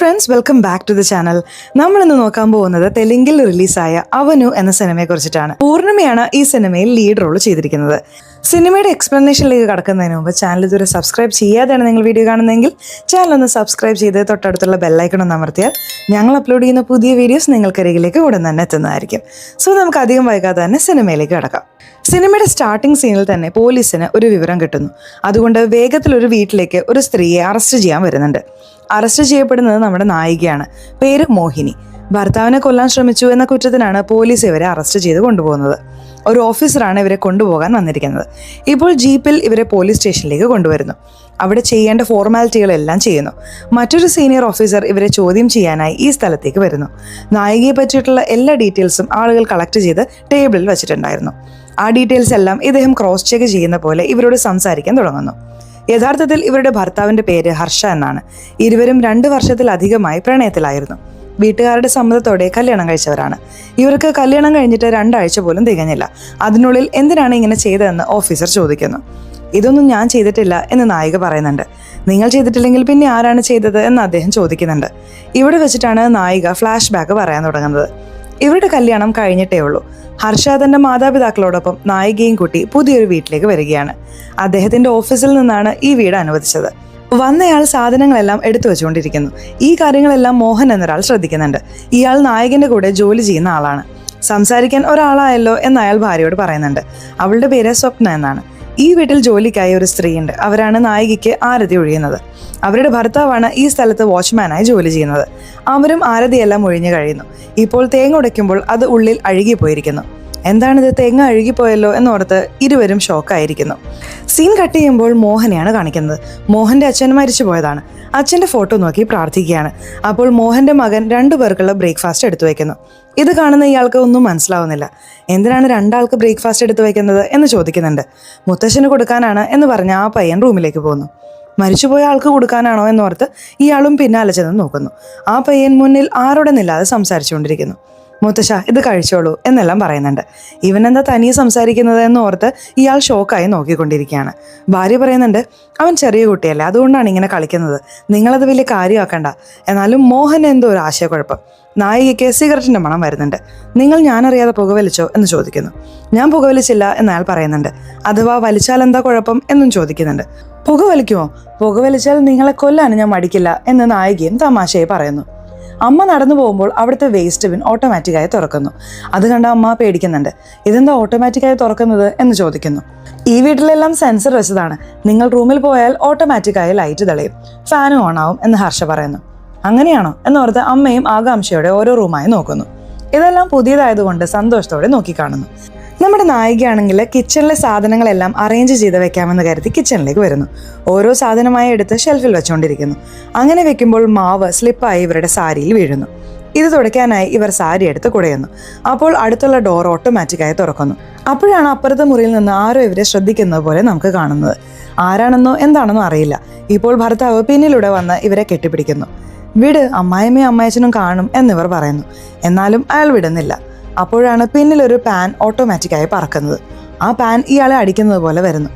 Friends, welcome back to the channel. നമ്മൾ ഇന്ന് നോക്കാൻ പോകുന്നത് തെലുങ്കിൽ റിലീസായ അവനു എന്ന സിനിമയെ കുറിച്ചിട്ടാണ്. പൂർണിമയാണ് ഈ സിനിമയിൽ ലീഡ് റോൾ ചെയ്തിരിക്കുന്നത്. സിനിമയുടെ എക്സ്പ്ലനേഷനിലേക്ക് കടക്കുന്നതിന് മുമ്പ് ചാനൽ ഇതുവരെ സബ്സ്ക്രൈബ് ചെയ്യാതെയാണ് നിങ്ങൾ വീഡിയോ കാണുന്നതെങ്കിൽ ചാനൽ ഒന്ന് സബ്സ്ക്രൈബ് ചെയ്ത് തൊട്ടടുത്തുള്ള ബെല്ലൈക്കൺ ഒന്ന് അമർത്തിയാൽ ഞങ്ങൾ അപ്ലോഡ് ചെയ്യുന്ന പുതിയ വീഡിയോസ് നിങ്ങൾക്കരികിലേക്ക് ഉടൻ തന്നെ എത്തുന്നതായിരിക്കും. സോ നമുക്ക് അധികം വൈകാതെ തന്നെ സിനിമയിലേക്ക് കടക്കാം. സിനിമയുടെ സ്റ്റാർട്ടിംഗ് സീനിൽ തന്നെ പോലീസിന് ഒരു വിവരം കിട്ടുന്നു. അതുകൊണ്ട് വേഗത്തിലൊരു വീട്ടിലേക്ക് ഒരു സ്ത്രീയെ അറസ്റ്റ് ചെയ്യാൻ വരുന്നുണ്ട്. അറസ്റ്റ് ചെയ്യപ്പെടുന്നത് നമ്മുടെ നായികയാണ്. പേര് മോഹിനി. ഭർത്താവിനെ കൊല്ലാൻ ശ്രമിച്ചു എന്ന കുറ്റത്തിനാണ് പോലീസ് ഇവരെ അറസ്റ്റ് ചെയ്ത് കൊണ്ടുപോകുന്നത്. ഒരു ഓഫീസറാണ് ഇവരെ കൊണ്ടുപോകാൻ വന്നിരിക്കുന്നത്. ഇപ്പോൾ ജീപ്പിൽ ഇവരെ പോലീസ് സ്റ്റേഷനിലേക്ക് കൊണ്ടുവരുന്നു. അവിടെ ചെയ്യേണ്ട ഫോർമാലിറ്റികളെല്ലാം ചെയ്യുന്നു. മറ്റൊരു സീനിയർ ഓഫീസർ ഇവരെ ചോദ്യം ചെയ്യാനായി ഈ സ്ഥലത്തേക്ക് വരുന്നു. നായികയെ പറ്റിയിട്ടുള്ള എല്ലാ ഡീറ്റെയിൽസും ആളുകൾ കളക്ട് ചെയ്ത് ടേബിളിൽ വെച്ചിട്ടുണ്ടായിരുന്നു. ആ ഡീറ്റെയിൽസ് എല്ലാം ഇദ്ദേഹം ക്രോസ് ചെക്ക് ചെയ്യുന്ന പോലെ ഇവരോട് സംസാരിക്കാൻ തുടങ്ങുന്നു. യഥാർത്ഥത്തിൽ ഇവരുടെ ഭർത്താവിന്റെ പേര് ഹർഷ എന്നാണ്. ഇരുവരും 2 വർഷത്തിലധികമായി പ്രണയത്തിലായിരുന്നു. വീട്ടുകാരുടെ സമ്മതത്തോടെ കല്യാണം കഴിച്ചവരാണ്. ഇവർക്ക് കല്യാണം കഴിഞ്ഞിട്ട് 2 ആഴ്ച പോലും തികഞ്ഞില്ല. അതിനുള്ളിൽ എന്തിനാണ് ഇങ്ങനെ ചെയ്തതെന്ന് ഓഫീസർ ചോദിക്കുന്നു. ഇതൊന്നും ഞാൻ ചെയ്തിട്ടില്ല എന്ന് നായിക പറയുന്നുണ്ട്. നിങ്ങൾ ചെയ്തിട്ടില്ലെങ്കിൽ പിന്നെ ആരാണ് ചെയ്തത് എന്ന് അദ്ദേഹം ചോദിക്കുന്നുണ്ട്. ഇവിടെ വെച്ചിട്ടാണ് നായിക ഫ്ലാഷ് ബാക്ക് പറയാൻ തുടങ്ങുന്നത്. ഇവരുടെ കല്യാണം കഴിഞ്ഞിട്ടേ ഉള്ളൂ. ഹർഷ തന്റെ മാതാപിതാക്കളോടൊപ്പം നായികയും കൂട്ടി പുതിയൊരു വീട്ടിലേക്ക് വരികയാണ്. അദ്ദേഹത്തിന്റെ ഓഫീസിൽ നിന്നാണ് ഈ വീട് അനുവദിച്ചത്. വന്നയാൾ സാധനങ്ങളെല്ലാം എടുത്തു വെച്ചുകൊണ്ടിരിക്കുന്നു. ഈ കാര്യങ്ങളെല്ലാം മോഹൻ എന്നൊരാൾ ശ്രദ്ധിക്കുന്നുണ്ട്. ഇയാൾ നായകന്റെ കൂടെ ജോലി ചെയ്യുന്ന ആളാണ്. സംസാരിക്കാൻ ഒരാളായല്ലോ എന്ന് അയാൾ ഭാര്യയോട് പറയുന്നുണ്ട്. അവളുടെ പേര് സ്വപ്ന എന്നാണ്. ഈ വീട്ടിൽ ജോലിക്കായി ഒരു സ്ത്രീയുണ്ട്. അവരാണ് നായികയ്ക്ക് ആരതി ഒഴിയുന്നത്. അവരുടെ ഭർത്താവാണ് ഈ സ്ഥലത്ത് വാച്ച്മാനായി ജോലി ചെയ്യുന്നത്. അവരും ആരതിയെല്ലാം ഒഴിഞ്ഞു കഴിയുന്നു. ഇപ്പോൾ തേങ്ങ ഉടയ്ക്കുമ്പോൾ അത് ഉള്ളിൽ അഴുകിപ്പോയിരിക്കുന്നു. എന്താണിത്, തേങ്ങ അഴുകിപ്പോയല്ലോ എന്നോർത്ത് ഇരുവരും ഷോക്കായിരിക്കുന്നു. സീൻ കട്ട് ചെയ്യുമ്പോൾ മോഹനെയാണ് കാണിക്കുന്നത്. മോഹന്റെ അച്ഛൻ മരിച്ചു പോയതാണ്. അച്ഛന്റെ ഫോട്ടോ നോക്കി പ്രാർത്ഥിക്കുകയാണ്. അപ്പോൾ മോഹന്റെ മകൻ 2 പേർക്കുള്ള ബ്രേക്ക്ഫാസ്റ്റ് എടുത്തു വയ്ക്കുന്നു. ഇത് കാണുന്ന ഇയാൾക്ക് ഒന്നും മനസ്സിലാവുന്നില്ല. എന്തിനാണ് 2 ആൾക്ക് ബ്രേക്ക്ഫാസ്റ്റ് എടുത്തു വയ്ക്കുന്നത് എന്ന് ചോദിക്കുന്നുണ്ട്. മുത്തശ്ശന് കൊടുക്കാനാണ് എന്ന് പറഞ്ഞ് ആ പയ്യൻ റൂമിലേക്ക് പോകുന്നു. മരിച്ചുപോയ ആൾക്ക് കൊടുക്കാനാണോ എന്നോർത്ത് ഇയാളും പിന്നാലെ ചെന്ന് നോക്കുന്നു. ആ പയ്യൻ മുന്നിൽ ആരോടെന്നില്ലാതെ സംസാരിച്ചുകൊണ്ടിരിക്കുന്നു. മുത്തശ്ശ, ഇത് കഴിച്ചോളൂ എന്നെല്ലാം പറയുന്നുണ്ട്. ഇവനെന്താ തനിയെ സംസാരിക്കുന്നത് എന്നോർത്ത് ഇയാൾ ഷോക്കായി നോക്കിക്കൊണ്ടിരിക്കുകയാണ്. ഭാര്യ പറയുന്നുണ്ട്, അവൻ ചെറിയ കുട്ടിയല്ലേ, അതുകൊണ്ടാണ് ഇങ്ങനെ കളിക്കുന്നത്, നിങ്ങളത് വലിയ കാര്യമാക്കണ്ട. എന്നാലും മോഹൻ എന്തോ ഒരു ആശയക്കുഴപ്പം. നായികയ്ക്ക് സിഗരറ്റിന്റെ മണം വരുന്നുണ്ട്. നിങ്ങൾ ഞാനറിയാതെ പുകവലിച്ചോ എന്ന് ചോദിക്കുന്നു. ഞാൻ പുകവലിച്ചില്ല എന്നയാൾ പറയുന്നുണ്ട്. അഥവാ വലിച്ചാൽ എന്താ കുഴപ്പം എന്നും ചോദിക്കുന്നുണ്ട്. പുകവലിക്കുമോ? പുകവലിച്ചാൽ നിങ്ങളെ കൊല്ലാൻ ഞാൻ മടിക്കില്ല എന്ന് നായികയും തമാശയെ പറയുന്നു. അമ്മ നടന്നു പോകുമ്പോൾ അവിടുത്തെ വേസ്റ്റ് ബിൻ ഓട്ടോമാറ്റിക്കായി തുറക്കുന്നു. അത് കണ്ട അമ്മ പേടിക്കുന്നുണ്ട്. ഇതെന്താ ഓട്ടോമാറ്റിക്കായി തുറക്കുന്നത് എന്ന് ചോദിക്കുന്നു. ഈ വീട്ടിലെല്ലാം സെൻസർ വെച്ചതാണ്. നിങ്ങൾ റൂമിൽ പോയാൽ ഓട്ടോമാറ്റിക്കായി ലൈറ്റ് തെളിയും, ഫാനും ഓൺ ആവും എന്ന് ഹർഷ പറയുന്നു. അങ്ങനെയാണോ എന്നോർത്ത് അമ്മയും ആകാംക്ഷയോടെ ഓരോ റൂമായി നോക്കുന്നു. ഇതെല്ലാം പുതിയതായതുകൊണ്ട് സന്തോഷത്തോടെ നോക്കിക്കാണുന്നു. നമ്മുടെ നായികയാണെങ്കിൽ കിച്ചണിലെ സാധനങ്ങളെല്ലാം അറേഞ്ച് ചെയ്ത് വെക്കാമെന്ന് കരുതി കിച്ചണിലേക്ക് വരുന്നു. ഓരോ സാധനമായി എടുത്ത് ഷെൽഫിൽ വെച്ചുകൊണ്ടിരിക്കുന്നു. അങ്ങനെ വെക്കുമ്പോൾ മാവ് സ്ലിപ്പായി ഇവരുടെ സാരിയിൽ വീഴുന്നു. ഇത് തുടയ്ക്കാനായി ഇവർ സാരി എടുത്ത് കുടയുന്നു. അപ്പോൾ അടുത്തുള്ള ഡോർ ഓട്ടോമാറ്റിക്കായി തുറക്കുന്നു. അപ്പോഴാണ് അപ്പുറത്തെ മുറിയിൽ നിന്ന് ആരോ ഇവരെ ശ്രദ്ധിക്കുന്നത് പോലെ നമുക്ക് കാണുന്നത്. ആരാണെന്നോ എന്താണെന്നോ അറിയില്ല. ഇപ്പോൾ ഭർത്താവ് പിന്നിലൂടെ വന്ന് ഇവരെ കെട്ടിപ്പിടിക്കുന്നു. വിട്, അമ്മായിമ്മയും അമ്മായച്ചനും കാണും എന്നിവർ പറയുന്നു. എന്നാലും അയാൾ വിടുന്നില്ല. അപ്പോഴാണ് പിന്നിലൊരു പാൻ ഓട്ടോമാറ്റിക്കായി പറക്കുന്നത്. ആ പാൻ ഇയാളെ അടിക്കുന്നത് പോലെ വരുന്നു.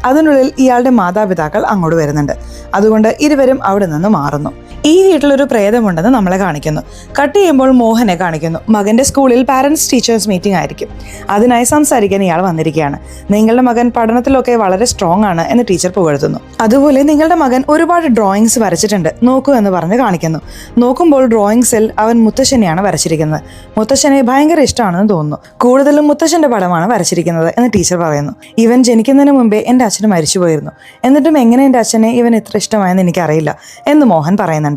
അതിനുള്ളിൽ ഇയാളുടെ മാതാപിതാക്കൾ അങ്ങോട്ട് വരുന്നുണ്ട്. അതുകൊണ്ട് ഇരുവരും അവിടെ നിന്ന് മാറുന്നു. ഈ വീട്ടിലൊരു പ്രേതമുണ്ടെന്ന് നമ്മളെ കാണിക്കുന്നു. കട്ട് ചെയ്യുമ്പോൾ മോഹനെ കാണിക്കുന്നു. മകന്റെ സ്കൂളിൽ പാരന്റ്സ് ടീച്ചേഴ്സ് മീറ്റിംഗ് ആയിരിക്കും. അതിനായി സംസാരിക്കാൻ ഇയാൾ വന്നിരിക്കുകയാണ്. നിങ്ങളുടെ മകൻ പഠനത്തിലൊക്കെ വളരെ സ്ട്രോങ് ആണ് എന്ന് ടീച്ചർ പുകഴ്ത്തുന്നു. അതുപോലെ നിങ്ങളുടെ മകൻ ഒരുപാട് ഡ്രോയിങ്സ് വരച്ചിട്ടുണ്ട്, നോക്കൂ എന്ന് പറഞ്ഞ് കാണിക്കുന്നു. നോക്കുമ്പോൾ ഡ്രോയിങ്സിൽ അവൻ മുത്തശ്ശനെയാണ് വരച്ചിരിക്കുന്നത്. മുത്തശ്ശനെ ഭയങ്കര ഇഷ്ടമാണെന്ന് തോന്നുന്നു. കൂടുതലും മുത്തശ്ശന്റെ പടമാണ് വരച്ചിരിക്കുന്നത് എന്ന് ടീച്ചർ പറയുന്നു. ഇവൻ ജനിക്കുന്നതിന് മുമ്പേ എൻ്റെ അച്ഛന് മരിച്ചുപോയിരുന്നു. എന്നിട്ടും എങ്ങനെ എൻ്റെ അച്ഛനെ ഇവൻ ഇത്ര ഇഷ്ടമായെന്ന് എനിക്കറിയില്ല എന്ന് മോഹൻ പറയുന്നുണ്ട്.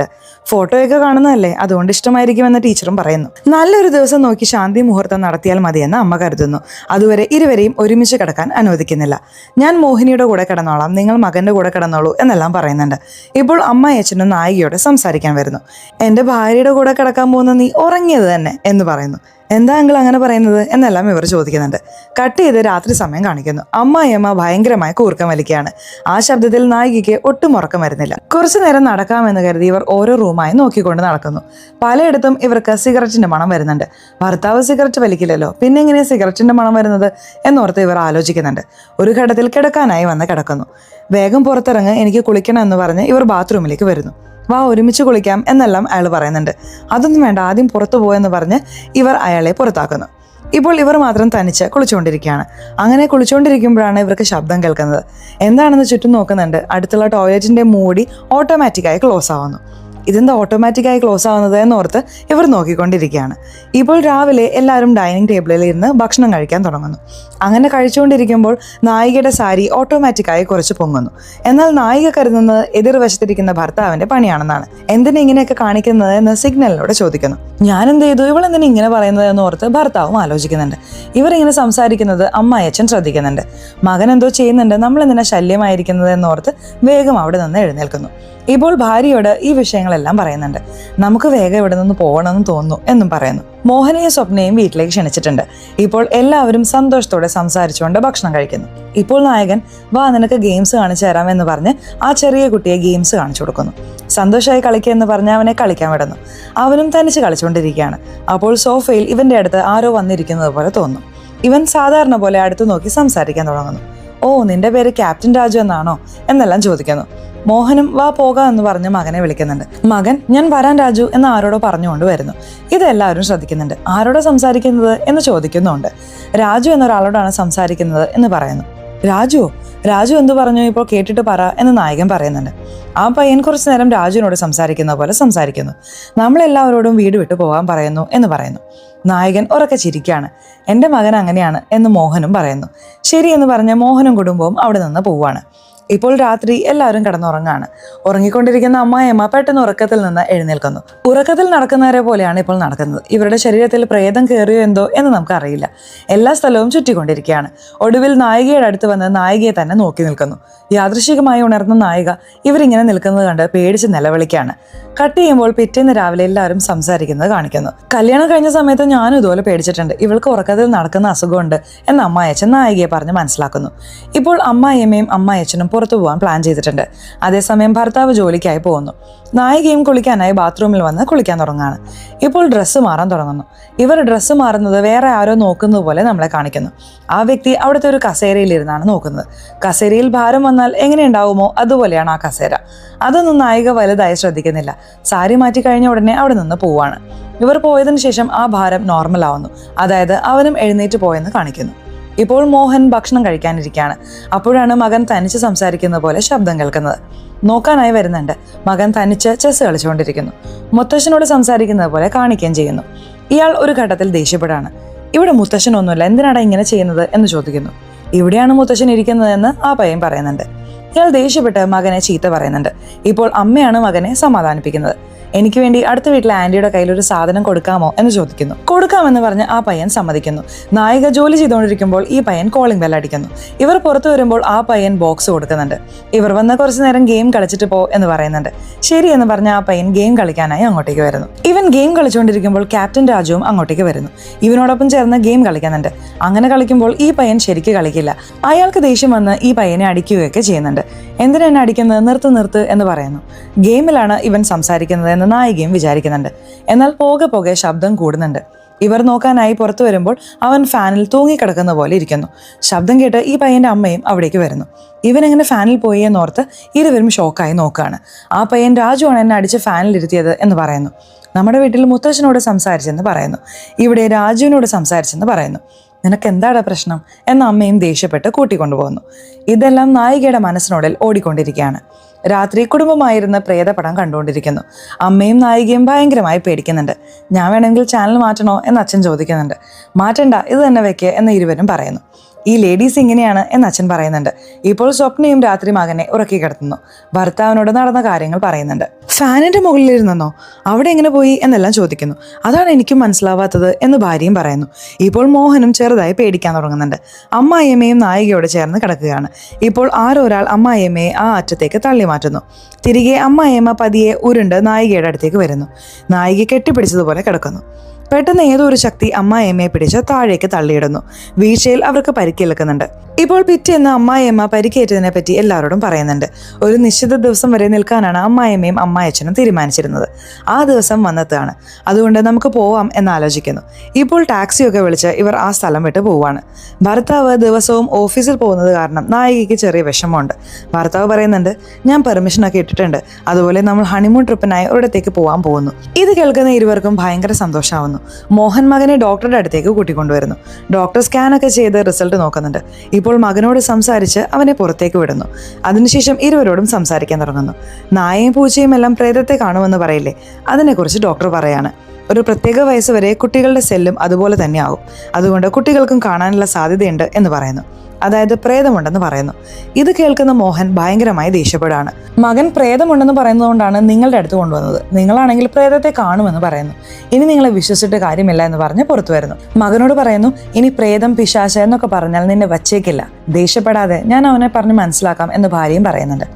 ഫോട്ടോയൊക്കെ കാണുന്നതല്ലേ, അതുകൊണ്ട് ഇഷ്ടമായിരിക്കുമെന്ന് ടീച്ചറും പറയുന്നു. നല്ലൊരു ദിവസം നോക്കി ശാന്തി മുഹൂർത്തം നടത്തിയാൽ മതിയെന്ന് അമ്മ കരുതുന്നു. അതുവരെ ഇരുവരെയും ഒരുമിച്ച് കിടക്കാൻ അനുവദിക്കുന്നില്ല. ഞാൻ മോഹിനിയുടെ കൂടെ കിടന്നോളാം, നിങ്ങൾ മകന്റെ കൂടെ കിടന്നോളൂ എന്നെല്ലാം പറയുന്നുണ്ട്. ഇപ്പോൾ അമ്മയച്ഛനും നായികയോട് സംസാരിക്കാൻ വരുന്നു. എൻ്റെ ഭാര്യയുടെ കൂടെ കിടക്കാൻ പോകുന്ന നീ ഉറങ്ങിയത് തന്നെ എന്ന് പറയുന്നു. എന്താ അങ്കിൾ അങ്ങനെ പറയുന്നത് എന്നെല്ലാം ഇവർ ചോദിക്കുന്നുണ്ട്. കട്ട് ചെയ്ത് രാത്രി സമയം കാണിക്കുന്നു. അമ്മായിയമ്മ ഭയങ്കരമായി കൂർക്കം വലിക്കുകയാണ്. ആ ശബ്ദത്തിൽ നായികയ്ക്ക് ഒട്ടും ഉറക്കം വരുന്നില്ല. കുറച്ചു നേരം നടക്കാമെന്ന് കരുതി ഇവർ ഓരോ റൂമായി നോക്കിക്കൊണ്ട് നടക്കുന്നു. പലയിടത്തും ഇവർക്ക് സിഗരറ്റിന്റെ മണം വരുന്നുണ്ട്. ഭർത്താവ് സിഗരറ്റ് വലിക്കില്ലല്ലോ, പിന്നെ എങ്ങനെയാ സിഗരറ്റിന്റെ മണം വരുന്നത് എന്നോർത്ത് ഇവർ ആലോചിക്കുന്നുണ്ട്. ഒരു ഘട്ടത്തിൽ കിടക്കാനായി വന്ന് കിടക്കുന്നു. വേഗം പുറത്തിറങ്ങ്, എനിക്ക് കുളിക്കണം എന്ന് പറഞ്ഞ് ഇവർ ബാത്റൂമിലേക്ക് വരുന്നു. വാ ഒരുമിച്ച് കുളിക്കാം എന്നെല്ലാം അയാൾ പറയുന്നുണ്ട്. അതൊന്നും വേണ്ട, ആദ്യം പുറത്തു പോയെന്ന് പറഞ്ഞ് ഇവർ അയാളെ പുറത്താക്കുന്നു. ഇപ്പോൾ ഇവർ മാത്രം തനിച്ച് കുളിച്ചുകൊണ്ടിരിക്കുകയാണ്. അങ്ങനെ കുളിച്ചുകൊണ്ടിരിക്കുമ്പോഴാണ് ഇവർക്ക് ശബ്ദം കേൾക്കുന്നത്. എന്താണെന്ന് ചുറ്റും നോക്കുന്നുണ്ട്. അടുത്തുള്ള ടോയ്ലറ്റിന്റെ മൂടി ഓട്ടോമാറ്റിക്കായി ക്ലോസ് ആവുന്നു. ഇതെന്താ ഓട്ടോമാറ്റിക്കായി ക്ലോസ് ആവുന്നത് എന്നോർത്ത് ഇവർ നോക്കിക്കൊണ്ടിരിക്കുകയാണ്. ഇപ്പോൾ രാവിലെ എല്ലാവരും ഡൈനിങ് ടേബിളിൽ ഇരുന്ന് ഭക്ഷണം കഴിക്കാൻ തുടങ്ങുന്നു. അങ്ങനെ കഴിച്ചുകൊണ്ടിരിക്കുമ്പോൾ നായികയുടെ സാരി ഓട്ടോമാറ്റിക്കായി കുറച്ച് പൊങ്ങുന്നു. എന്നാൽ നായിക കരുതുന്നത് എതിർവശത്തിരിക്കുന്ന ഭർത്താവിന്റെ പണിയാണെന്നാണ്. എന്തിനാ ഇങ്ങനെയൊക്കെ കാണിക്കുന്നത് എന്ന് സിഗ്നലിലൂടെ ചോദിക്കുന്നു. ഞാൻ എന്ത് ചെയ്തു, ഇവളെന്തിനാ ഇങ്ങനെ പറയുന്നത് എന്നോർത്ത് ഭർത്താവും ആലോചിക്കുന്നുണ്ട്. ഇവരിങ്ങനെ സംസാരിക്കുന്നത് അമ്മായച്ചൻ ശ്രദ്ധിക്കുന്നുണ്ട്. മകൻ എന്തോ ചെയ്യുന്നുണ്ട്, നമ്മൾ എന്തിനാ ശല്യമായിരിക്കുന്നത് എന്നോർത്ത് വേഗം അവിടെ നിന്ന് എഴുന്നേൽക്കുന്നു. ഇപ്പോൾ ഭാര്യയോട് ഈ വിഷയങ്ങളെല്ലാം പറയുന്നുണ്ട്. നമുക്ക് വേഗം ഇവിടെ നിന്ന് പോകണമെന്ന് തോന്നുന്നു എന്നും പറയുന്നു. മോഹനെയും സ്വപ്നയും വീട്ടിലേക്ക് ക്ഷണിച്ചിട്ടുണ്ട്. ഇപ്പോൾ എല്ലാവരും സന്തോഷത്തോടെ സംസാരിച്ചുകൊണ്ട് ഭക്ഷണം കഴിക്കുന്നു. ഇപ്പോൾ നായകൻ വാ നിനക്ക് ഗെയിംസ് കാണിച്ചു തരാം എന്ന് പറഞ്ഞ് ആ ചെറിയ കുട്ടിയെ ഗെയിംസ് കാണിച്ചു കൊടുക്കുന്നു. സന്തോഷമായി കളിക്കുക എന്ന് പറഞ്ഞ് അവനെ കളിക്കാൻ വിടുന്നു. അവനും തനിച്ച് കളിച്ചുകൊണ്ടിരിക്കുകയാണ്. അപ്പോൾ സോഫയിൽ ഇവന്റെ അടുത്ത് ആരോ വന്നിരിക്കുന്നത് പോലെ തോന്നുന്നു. ഇവൻ സാധാരണ പോലെ അടുത്ത് നോക്കി സംസാരിക്കാൻ തുടങ്ങുന്നു. ഓ, നിന്റെ പേര് ക്യാപ്റ്റൻ രാജു എന്നാണോ എന്നെല്ലാം ചോദിക്കുന്നു. മോഹനും വാ പോകാം എന്ന് പറഞ്ഞ് മകനെ വിളിക്കുന്നുണ്ട്. മകൻ ഞാൻ വരാൻ രാജു എന്ന് ആരോടോ പറഞ്ഞുകൊണ്ട് വരുന്നു. ഇതെല്ലാവരും ശ്രദ്ധിക്കുന്നുണ്ട്. ആരോടോ സംസാരിക്കുന്നത് എന്ന് ചോദിക്കുന്നുണ്ട്. രാജു എന്നൊരാളോടാണ് സംസാരിക്കുന്നത് എന്ന് പറയുന്നു. രാജു എന്തു പറഞ്ഞു, ഇപ്പോൾ കേട്ടിട്ട് പറ എന്ന് നായകൻ പറയുന്നുണ്ട്. ആ പയ്യൻ കുറച്ചു നേരം രാജുവിനോട് സംസാരിക്കുന്ന പോലെ സംസാരിക്കുന്നു. നമ്മളെല്ലാവരോടും വീട് വിട്ടു പോകാൻ പറയുന്നു എന്ന് പറയുന്നു. നായകൻ ഉറക്കെ ചിരിക്കുകയാണ്. എൻ്റെ മകൻ അങ്ങനെയാണ് എന്ന് മോഹനും പറയുന്നു. ശരി എന്ന് പറഞ്ഞ് മോഹനും കുടുംബവും അവിടെ നിന്ന് പോവുകയാണ്. ഇപ്പോൾ രാത്രി എല്ലാവരും കിടന്നുറങ്ങാണ്. ഉറങ്ങിക്കൊണ്ടിരിക്കുന്ന അമ്മായിയമ്മ പെട്ടെന്ന് ഉറക്കത്തിൽ നിന്ന് എഴുന്നേൽക്കുന്നു. ഉറക്കത്തിൽ നടക്കുന്നവരെ പോലെയാണ് ഇപ്പോൾ നടക്കുന്നത്. ഇവരുടെ ശരീരത്തിൽ പ്രേതം കയറിയോ എന്തോ എന്ന് നമുക്കറിയില്ല. എല്ലാ സ്ഥലവും ചുറ്റിക്കൊണ്ടിരിക്കുകയാണ്. ഒടുവിൽ നായികയുടെ അടുത്ത് വന്ന് നായികയെ തന്നെ നോക്കി നിൽക്കുന്നു. യാദൃശികമായി ഉണർന്ന നായിക ഇവരിങ്ങനെ നിൽക്കുന്നത് കണ്ട് പേടിച്ച് നിലവിളിക്കാണ്. കട്ട് ചെയ്യുമ്പോൾ പിറ്റേന്ന് രാവിലെ എല്ലാവരും സംസാരിക്കുന്നത് കാണിക്കുന്നു. കല്യാണം കഴിഞ്ഞ സമയത്ത് ഞാനും ഇതുപോലെ പേടിച്ചിട്ടുണ്ട്. ഇവൾക്ക് ഉറക്കത്തിൽ നടക്കുന്ന അസുഖമുണ്ട് എന്ന് അമ്മായച്ചൻ നായികയെ പറഞ്ഞ് മനസ്സിലാക്കുന്നു. ഇപ്പോൾ അമ്മായിയമ്മയും അമ്മായച്ചനും പുറത്തു പോകാൻ പ്ലാൻ ചെയ്തിട്ടുണ്ട്. അതേസമയം ഭർത്താവ് ജോലിക്കായി പോകുന്നു. നായികയും കുളിക്കാനായി ബാത്റൂമിൽ വന്ന് കുളിക്കാൻ തുടങ്ങുകയാണ്. ഇപ്പോൾ ഡ്രസ്സ് മാറാൻ തുടങ്ങുന്നു. ഇവർ ഡ്രസ്സ് മാറുന്നത് വേറെ ആരോ നോക്കുന്നത് പോലെ നമ്മളെ കാണിക്കുന്നു. ആ വ്യക്തി അവിടുത്തെ ഒരു കസേരയിൽ ഇരുന്നാണ് നോക്കുന്നത്. കസേരയിൽ ഭാരം വന്നാൽ എങ്ങനെ ഉണ്ടാവുമോ അതുപോലെയാണ് ആ കസേര. അതൊന്നും നായിക വലുതായി ശ്രദ്ധിക്കുന്നില്ല. സാരി മാറ്റി കഴിഞ്ഞ ഉടനെ അവിടെ നിന്ന് പോവാണ്. ഇവർ പോയതിനു ശേഷം ആ ഭാരം നോർമൽ ആവുന്നു. അതായത് അവനും എഴുന്നേറ്റ് പോയെന്ന് കാണിക്കുന്നു. ഇപ്പോൾ മോഹൻ ഭക്ഷണം കഴിക്കാനിരിക്കുകയാണ്. അപ്പോഴാണ് മകൻ തനിച്ച് സംസാരിക്കുന്ന പോലെ ശബ്ദം കേൾക്കുന്നത്. നോക്കാനായി വരുന്നുണ്ട്. മകൻ തനിച്ച് ചെസ് കളിച്ചുകൊണ്ടിരിക്കുന്നു. മുത്തശ്ശനോട് സംസാരിക്കുന്നത് പോലെ കാണിക്കുകയും ചെയ്യുന്നു. ഇയാൾ ഒരു ഘട്ടത്തിൽ ദേഷ്യപ്പെടാണ്. ഇവിടെ മുത്തശ്ശനൊന്നുമില്ല, എന്തിനാണ് ഇങ്ങനെ ചെയ്യുന്നത് എന്ന് ചോദിക്കുന്നു. ഇവിടെയാണ് മുത്തശ്ശൻ ഇരിക്കുന്നതെന്ന് ആ പയ്യൻ പറയുന്നുണ്ട്. ഇയാൾ ദേഷ്യപ്പെട്ട് മകനെ ചീത്ത പറയുന്നുണ്ട്. ഇപ്പോൾ അമ്മയാണ് മകനെ സമാധാനിപ്പിക്കുന്നത്. എനിക്ക് വേണ്ടി അടുത്ത വീട്ടിലെ ആന്റിയുടെ കയ്യിൽ ഒരു സാധനം കൊടുക്കാമോ എന്ന് ചോദിക്കുന്നു. കൊടുക്കാമെന്ന് പറഞ്ഞ് ആ പയ്യൻ സമ്മതിക്കുന്നു. നായിക ജോലി ചെയ്തുകൊണ്ടിരിക്കുമ്പോൾ ഈ പയ്യൻ കോളിംഗ് ബെൽ അടിക്കുന്നു. ഇവർ പുറത്തു വരുമ്പോൾ ആ പയ്യൻ ബോക്സ് കൊടുക്കുന്നുണ്ട്. ഇവർ വന്ന് കുറച്ചു നേരം ഗെയിം കളിച്ചിട്ട് പോ എന്ന് പറയുന്നുണ്ട്. ശരി എന്ന് പറഞ്ഞ ആ പയ്യൻ ഗെയിം കളിക്കാനായി അങ്ങോട്ടേക്ക് വരുന്നു. ഇവൻ ഗെയിം കളിച്ചുകൊണ്ടിരിക്കുമ്പോൾ ക്യാപ്റ്റൻ രാജുവും അങ്ങോട്ടേക്ക് വരുന്നു. ഇവനോടൊപ്പം ചേർന്ന് ഗെയിം കളിക്കുന്നുണ്ട്. അങ്ങനെ കളിക്കുമ്പോൾ ഈ പയ്യൻ ശരിക്ക് കളിക്കില്ല. അയാൾക്ക് ദേഷ്യം വന്ന് ഈ പയ്യനെ അടിക്കുകയൊക്കെ ചെയ്യുന്നുണ്ട്. എന്തിനാ എന്നെ അടിക്കുന്നത്, നിർത്ത് എന്ന് പറയുന്നു. ഗെയിമിലാണ് ഇവൻ സംസാരിക്കുന്നത് എന്ന് നായികയും വിചാരിക്കുന്നുണ്ട്. എന്നാൽ പോകെ പോകെ ശബ്ദം കൂടുന്നുണ്ട്. ഇവർ നോക്കാനായി പുറത്തു വരുമ്പോൾ അവൻ ഫാനിൽ തൂങ്ങിക്കിടക്കുന്ന പോലെ ഇരിക്കുന്നു. ശബ്ദം കേട്ട് ഈ പയ്യന്റെ അമ്മയും അവിടേക്ക് വരുന്നു. ഇവൻ എങ്ങനെ ഫാനിൽ പോയി എന്നോർത്ത് ഇരുവരും ഷോക്കായി നോക്കുകയാണ്. ആ പയ്യൻ രാജുവാണ് എന്നെ അടിച്ച് ഫാനിലിരുത്തിയത് എന്ന് പറയുന്നു. നമ്മുടെ വീട്ടിൽ മുത്തശ്ശനോട് സംസാരിച്ചെന്ന് പറയുന്നു. ഇവിടെ രാജുവിനോട് സംസാരിച്ചെന്ന് പറയുന്നു. നിനക്ക് എന്താണ് പ്രശ്നം എന്ന അമ്മയും ദേഷ്യപ്പെട്ട് കൂട്ടിക്കൊണ്ടുപോകുന്നു. ഇതെല്ലാം നായികയുടെ മനസ്സിനുള്ളിൽ ഓടിക്കൊണ്ടിരിക്കുകയാണ്. രാത്രി കുടുംബമായിരുന്ന പ്രേതപടം കണ്ടുകൊണ്ടിരിക്കുന്നു. അമ്മയും നായികയും ഭയങ്കരമായി പേടിക്കുന്നുണ്ട്. ഞാൻ വേണമെങ്കിൽ ചാനൽ മാറ്റണോ എന്ന് അച്ഛൻ ചോദിക്കുന്നുണ്ട്. മാറ്റണ്ട, ഇത് തന്നെ വെക്കുക എന്ന് ഇരുവരും പറയുന്നു. ഈ ലേഡീസ് ഇങ്ങനെയാണ് എന്ന് അച്ഛൻ പറയുന്നുണ്ട്. ഇപ്പോൾ സ്വപ്നയും രാത്രി മകനെ ഉറക്കി കിടത്തുന്നു. ഭർത്താവിനോട് നടന്ന കാര്യങ്ങൾ പറയുന്നുണ്ട്. ഫാനിന്റെ മുകളിലിരുന്നോ, അവിടെ എങ്ങനെ പോയി എന്നെല്ലാം ചോദിക്കുന്നു. അതാണ് എനിക്കും മനസ്സിലാവാത്തത് എന്ന് ഭാര്യയും പറയുന്നു. ഇപ്പോൾ മോഹനും ചെറുതായി പേടിക്കാൻ തുടങ്ങുന്നുണ്ട്. അമ്മായിയമ്മയും നായികയോട് ചേർന്ന് കിടക്കുകയാണ്. ഇപ്പോൾ ആരൊരാൾ അമ്മായിയമ്മയെ ആ അറ്റത്തേക്ക് തള്ളി മാറ്റുന്നു. തിരികെ അമ്മായിയമ്മ പതിയെ ഉരുണ്ട് നായികയുടെ അടുത്തേക്ക് വരുന്നു. നായിക കെട്ടിപ്പിടിച്ചതുപോലെ കിടക്കുന്നു. പെട്ടെന്ന് ഏതോ ഒരു ശക്തി അമ്മായിയമ്മയെ പിടിച്ച് താഴേക്ക് തള്ളിയിടുന്നു. വീഴ്ചയിൽ അവർക്ക് പരിക്കേൽക്കുന്നുണ്ട്. ഇപ്പോൾ പിറ്റേന്ന് അമ്മായിയമ്മ പരിക്കേറ്റതിനെ പറ്റി എല്ലാവരോടും പറയുന്നുണ്ട്. ഒരു നിശ്ചിത ദിവസം വരെ നിൽക്കാനാണ് അമ്മായിയമ്മയും അമ്മായച്ചനും തീരുമാനിച്ചിരുന്നത്. ആ ദിവസം വന്നെത്തുകയാണ്. അതുകൊണ്ട് നമുക്ക് പോവാം എന്നാലോചിക്കുന്നു. ഇപ്പോൾ ടാക്സിയൊക്കെ വിളിച്ച് ഇവർ ആ സ്ഥലം വിട്ട് പോവാണ്. ഭർത്താവ് ദിവസവും ഓഫീസിൽ പോകുന്നത് കാരണം നായികയ്ക്ക് ചെറിയ വിഷമമുണ്ട്. ഭർത്താവ് പറയുന്നുണ്ട്, ഞാൻ പെർമിഷനൊക്കെ ഇട്ടിട്ടുണ്ട്, അതുപോലെ നമ്മൾ ഹണിമൂൺ ട്രിപ്പിനായി ഒരിടത്തേക്ക് പോകാൻ പോകുന്നു. ഇത് കേൾക്കുന്ന ഇരുവർക്കും ഭയങ്കര സന്തോഷമാവുന്നു. മോഹൻ മകനെ ഡോക്ടറുടെ അടുത്തേക്ക് കൂട്ടിക്കൊണ്ടുവരുന്നു. ഡോക്ടർ സ്കാനൊക്കെ ചെയ്ത് റിസൾട്ട് നോക്കുന്നുണ്ട്. ഇപ്പോൾ മകനോട് സംസാരിച്ച് അവനെ പുറത്തേക്ക് വിടുന്നു. അതിനുശേഷം ഇരുവരോടും സംസാരിക്കാൻ തുടങ്ങുന്നു. നായയും പൂച്ചയും എല്ലാം പ്രേതത്തെ കാണുമെന്ന് പറയില്ലേ, അതിനെക്കുറിച്ച് ഡോക്ടർ പറയാണ്. ഒരു പ്രത്യേക വയസ്സ് വരെ കുട്ടികളുടെ സെല്ലും അതുപോലെ തന്നെ ആകും. അതുകൊണ്ട് കുട്ടികൾക്കും കാണാനുള്ള സാധ്യതയുണ്ട് എന്ന് പറയുന്നു. അതായത് പ്രേതമുണ്ടെന്ന് പറയുന്നു. ഇത് കേൾക്കുന്ന മോഹൻ ഭയങ്കരമായി ദേഷ്യപ്പെടുകയാണ്. മകൻ പ്രേതമുണ്ടെന്ന് പറയുന്നതുകൊണ്ടാണ് നിങ്ങളുടെ അടുത്ത് കൊണ്ടുവന്നത്. നിങ്ങളാണെങ്കിൽ പ്രേതത്തെ കാണുമെന്ന് പറയുന്നു. ഇനി നിങ്ങളെ വിശ്വസിച്ചിട്ട് കാര്യമില്ല എന്ന് പറഞ്ഞ് പുറത്തു വരുന്നു. മകനോട് പറയുന്നു, ഇനി പ്രേതം പിശാച എന്നൊക്കെ പറഞ്ഞാൽ നിന്നെ വച്ചേക്കില്ല, ദേഷ്യപ്പെടാതെ ഞാൻ അവനെ പറഞ്ഞ് മനസ്സിലാക്കാം എന്ന് ഭാര്യയും പറയുന്നുണ്ട്.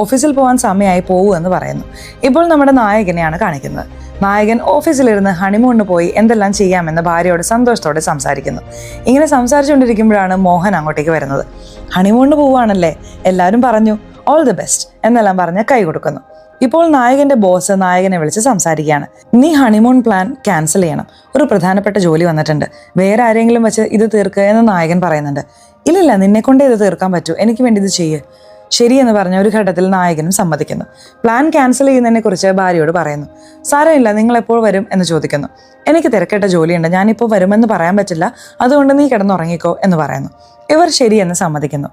ഓഫീസിൽ പോകാൻ സമയമായി പോകൂ എന്ന് പറയുന്നു. ഇപ്പോൾ നമ്മുടെ നായകനെയാണ് കാണിക്കുന്നത്. നായകൻ ഓഫീസിലിരുന്ന് ഹണിമൂണിന് പോയി എന്തെല്ലാം ചെയ്യാമെന്ന് ഭാര്യയോട് സന്തോഷത്തോടെ സംസാരിക്കുന്നു. ഇങ്ങനെ സംസാരിച്ചുകൊണ്ടിരിക്കുമ്പോഴാണ് മോഹൻ അങ്ങോട്ടേക്ക് വരുന്നത്. ഹണിമൂണിന് പോവുകയാണല്ലേ, എല്ലാവരും പറഞ്ഞു ഓൾ ദി ബെസ്റ്റ് എന്നെല്ലാം പറഞ്ഞ് കൈ കൊടുക്കുന്നു. ഇപ്പോൾ നായകന്റെ ബോസ് നായകനെ വിളിച്ച് സംസാരിക്കുകയാണ്. നീ ഹണിമൂൺ പ്ലാൻ ക്യാൻസൽ ചെയ്യണം, ഒരു പ്രധാനപ്പെട്ട ജോലി വന്നിട്ടുണ്ട്, വേറെ ആരെങ്കിലും വെച്ച് ഇത് തീർക്കുക എന്ന് നായകൻ പറയുന്നുണ്ട്. ഇല്ലില്ല, നിന്നെ കൊണ്ടേ ഇത് തീർക്കാൻ പറ്റൂ, എനിക്ക് വേണ്ടി ഇത് ചെയ്യ്. ശരിയെന്ന് പറഞ്ഞ ഒരു ഘട്ടത്തിൽ നായകനും സമ്മതിക്കുന്നു. പ്ലാൻ ക്യാൻസൽ ചെയ്യുന്നതിനെ കുറിച്ച് ഭാര്യയോട് പറയുന്നു. സാരമില്ല, നിങ്ങൾ എപ്പോൾ വരും എന്ന് ചോദിക്കുന്നു. എനിക്ക് തിരക്കേട്ട ജോലിയുണ്ട്, ഞാനിപ്പോൾ വരുമെന്ന് പറയാൻ പറ്റില്ല, അതുകൊണ്ട് നീ കിടന്നുറങ്ങിക്കോ എന്ന് പറയുന്നു. ഇവർ ശരിയെന്ന് സമ്മതിക്കുന്നു.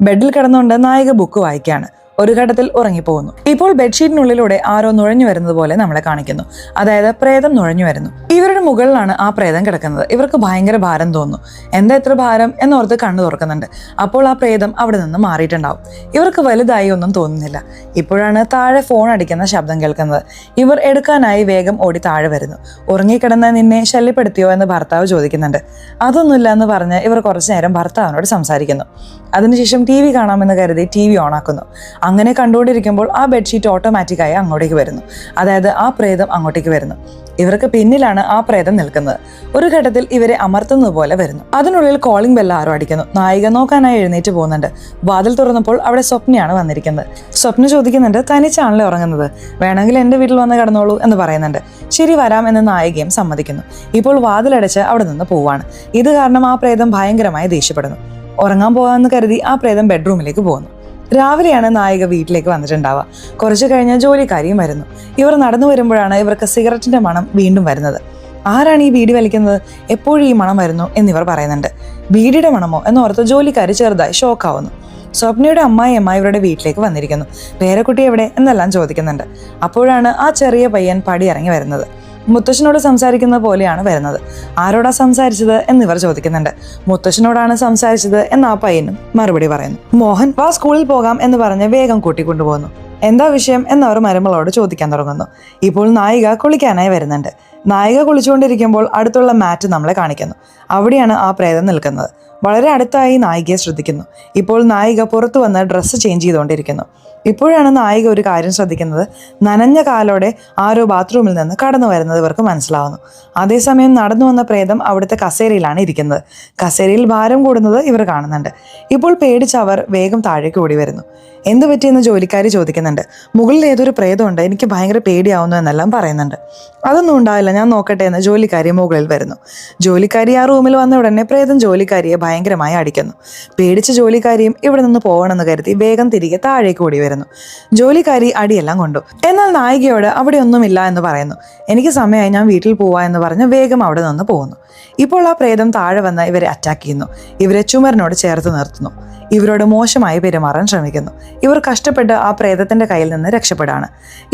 ബെഡിൽ കിടന്നുകൊണ്ട് നായിക ബുക്ക് വായിക്കുകയാണ്. ഒരു ഘട്ടത്തിൽ ഉറങ്ങിപ്പോകുന്നു. ഇപ്പോൾ ബെഡ്ഷീറ്റിനുള്ളിലൂടെ ആരോ നുഴഞ്ഞു വരുന്നത് പോലെ നമ്മളെ കാണിക്കുന്നു. അതായത് പ്രേതം നുഴഞ്ഞു വരുന്നു. ഇവരുടെ മുകളിലാണ് ആ പ്രേതം കിടക്കുന്നത്. ഇവർക്ക് ഭയങ്കര ഭാരം തോന്നുന്നു. എന്താ എത്ര ഭാരം എന്നോർത്ത് കണ്ണു തുറക്കുന്നുണ്ട്. അപ്പോൾ ആ പ്രേതം അവിടെ നിന്ന് മാറിയിട്ടുണ്ടാവും. ഇവർക്ക് വലുതായി ഒന്നും തോന്നുന്നില്ല. ഇപ്പോഴാണ് താഴെ ഫോൺ അടിക്കുന്ന ശബ്ദം കേൾക്കുന്നത്. ഇവർ എടുക്കാനായി വേഗം ഓടി താഴെ വരുന്നു. ഉറങ്ങിക്കിടന്ന് നിന്നെ ശല്യപ്പെടുത്തിയോ എന്ന് ഭർത്താവ് ചോദിക്കുന്നുണ്ട്. അതൊന്നുമില്ല എന്ന് പറഞ്ഞ് ഇവർ കുറച്ചു നേരം ഭർത്താവിനോട് സംസാരിക്കുന്നു. അതിനുശേഷം TV കാണാമെന്ന് കരുതി TV ഓണാക്കുന്നു. അങ്ങനെ കണ്ടുകൊണ്ടിരിക്കുമ്പോൾ ആ ബെഡ്ഷീറ്റ് ഓട്ടോമാറ്റിക്കായി അങ്ങോട്ടേക്ക് വരുന്നു. അതായത് ആ പ്രേതം അങ്ങോട്ടേക്ക് വരുന്നു. ഇവർക്ക് പിന്നിലാണ് ആ പ്രേതം നിൽക്കുന്നത്. ഒരു ഘട്ടത്തിൽ ഇവരെ അമർത്തുന്നത് പോലെ വരുന്നു. അതിനുള്ളിൽ കോളിംഗ് ബെല്ല് ആരോ അടിക്കുന്നു. നായിക നോക്കാനായി എഴുന്നേറ്റ് പോകുന്നുണ്ട്. വാതിൽ തുറന്നപ്പോൾ അവിടെ സ്വപ്നയാണ് വന്നിരിക്കുന്നത്. സ്വപ്ന ചോദിക്കുന്നുണ്ട്, തനിച്ചാണല്ലേ ഉറങ്ങുന്നത്, വേണമെങ്കിൽ എൻ്റെ വീട്ടിൽ വന്ന് കിടന്നോളൂ എന്ന് പറയുന്നുണ്ട്. ശരി, വരാം എന്ന് നായികയും സമ്മതിക്കുന്നു. ഇപ്പോൾ വാതിലടച്ച് അവിടെ നിന്ന് പോവാണ്. ഇത് കാരണം ആ പ്രേതം ഭയങ്കരമായി ദേഷ്യപ്പെടുന്നു. ഉറങ്ങാൻ പോകാമെന്ന് കരുതി ആ പ്രേതം ബെഡ്റൂമിലേക്ക് പോകുന്നു. രാവിലെയാണ് നായിക വീട്ടിലേക്ക് വന്നിട്ടുണ്ടാവുക. കുറച്ചു കഴിഞ്ഞ് ജോലിക്കാരിയും വരുന്നു. ഇവർ നടന്നു വരുമ്പോഴാണ് ഇവർക്ക് സിഗരറ്റിന്റെ മണം വീണ്ടും വരുന്നത്. ആരാണ് ഈ ബീഡി വലിക്കുന്നത്, എപ്പോഴും ഈ മണം വരുന്നു എന്നിവർ പറയുന്നുണ്ട്. ബീഡിയുടെ മണമോ എന്നോർത്ത് ജോലിക്കാരി ചെറുതായി ഷോക്കാവുന്നു. സ്വപ്നയുടെ അമ്മായിയമ്മ ഇവരുടെ വീട്ടിലേക്ക് വന്നിരിക്കുന്നു. പേരക്കുട്ടി എവിടെ എന്നെല്ലാം ചോദിക്കുന്നുണ്ട്. അപ്പോഴാണ് ആ ചെറിയ പയ്യൻ പടിയിറങ്ങി വരുന്നത്. മുത്തശ്ശനോട് സംസാരിക്കുന്ന പോലെയാണ് വരുന്നത്. ആരോടാ സംസാരിച്ചത് എന്നിവർ ചോദിക്കുന്നുണ്ട്. മുത്തശ്ശനോടാണ് സംസാരിച്ചത് എന്ന് ആ പയ്യനും മറുപടി പറയുന്നു. മോഹൻ വാ സ്കൂളിൽ പോകാം എന്ന് പറഞ്ഞ് വേഗം കൂട്ടിക്കൊണ്ടുപോകുന്നു. എന്താ വിഷയം എന്നവർ മരുമകളോട് ചോദിക്കാൻ തുടങ്ങുന്നു. ഇപ്പോൾ നായിക കുളിക്കാനായി വരുന്നുണ്ട്. നായിക കുളിച്ചുകൊണ്ടിരിക്കുമ്പോൾ അടുത്തുള്ള മാറ്റ് നമ്മളെ കാണിക്കുന്നു. അവിടെയാണ് ആ പ്രേതം നിൽക്കുന്നത്. വളരെ അടുത്തായി നായികയെ ശ്രദ്ധിക്കുന്നു. ഇപ്പോൾ നായിക പുറത്തു വന്ന് ഡ്രസ്സ് ചേഞ്ച് ചെയ്തുകൊണ്ടിരിക്കുന്നു. ഇപ്പോഴാണ് നായിക ഒരു കാര്യം ശ്രദ്ധിക്കുന്നത്. നനഞ്ഞ കാലോടെ ആരോ ബാത്റൂമിൽ നിന്ന് കടന്നു വരുന്നത് ഇവർക്ക് മനസ്സിലാവുന്നു. അതേസമയം നടന്നു വന്ന പ്രേതം അവിടുത്തെ കസേരയിലാണ് ഇരിക്കുന്നത്. കസേരയിൽ ഭാരം കൂടുന്നത് ഇവർ കാണുന്നുണ്ട്. ഇപ്പോൾ പേടിച്ച് അവർ വേഗം താഴേക്ക് ഓടി വരുന്നു. എന്ത് പറ്റിയെന്ന് ജോലിക്കാരി ചോദിക്കുന്നുണ്ട്. മുകളിൽ ഏതൊരു പ്രേതമുണ്ട്, എനിക്ക് ഭയങ്കര പേടിയാവുന്നു എന്നെല്ലാം പറയുന്നുണ്ട്. അതൊന്നും ഉണ്ടാവില്ല, ഞാൻ നോക്കട്ടെ എന്ന് ജോലിക്കാരി മുകളിൽ വരുന്നു. ജോലിക്കാരി ആ റൂമിൽ വന്ന ഉടനെ പ്രേതം ജോലിക്കാരിയെ ഭയങ്കരമായി അടിക്കുന്നു. പേടിച്ച ജോലിക്കാരിയും ഇവിടെ നിന്ന് പോകണമെന്ന് കരുതി വേഗം തിരികെ താഴേക്ക് ഓടി വരുന്നു. ജോലിക്കാരി അടിയെല്ലാം കൊണ്ടു. എന്നാൽ നായികയോട് അവിടെ ഒന്നുമില്ല എന്ന് പറയുന്നു. എനിക്ക് സമയമായി, ഞാൻ വീട്ടിൽ പോവാ എന്ന് പറഞ്ഞ് വേഗം അവിടെ നിന്ന് പോകുന്നു. ഇപ്പോൾ ആ പ്രേതം താഴെ വന്ന് ഇവരെ അറ്റാക്ക് ചെയ്യുന്നു. ഇവരെ ചുമരിനോട് ചേർത്ത് നിർത്തുന്നു. ഇവരോട് മോശമായി പെരുമാറാൻ ശ്രമിക്കുന്നു. ഇവർ കഷ്ടപ്പെട്ട് ആ പ്രേതത്തിന്റെ കയ്യിൽ നിന്ന് രക്ഷപ്പെടാണ്.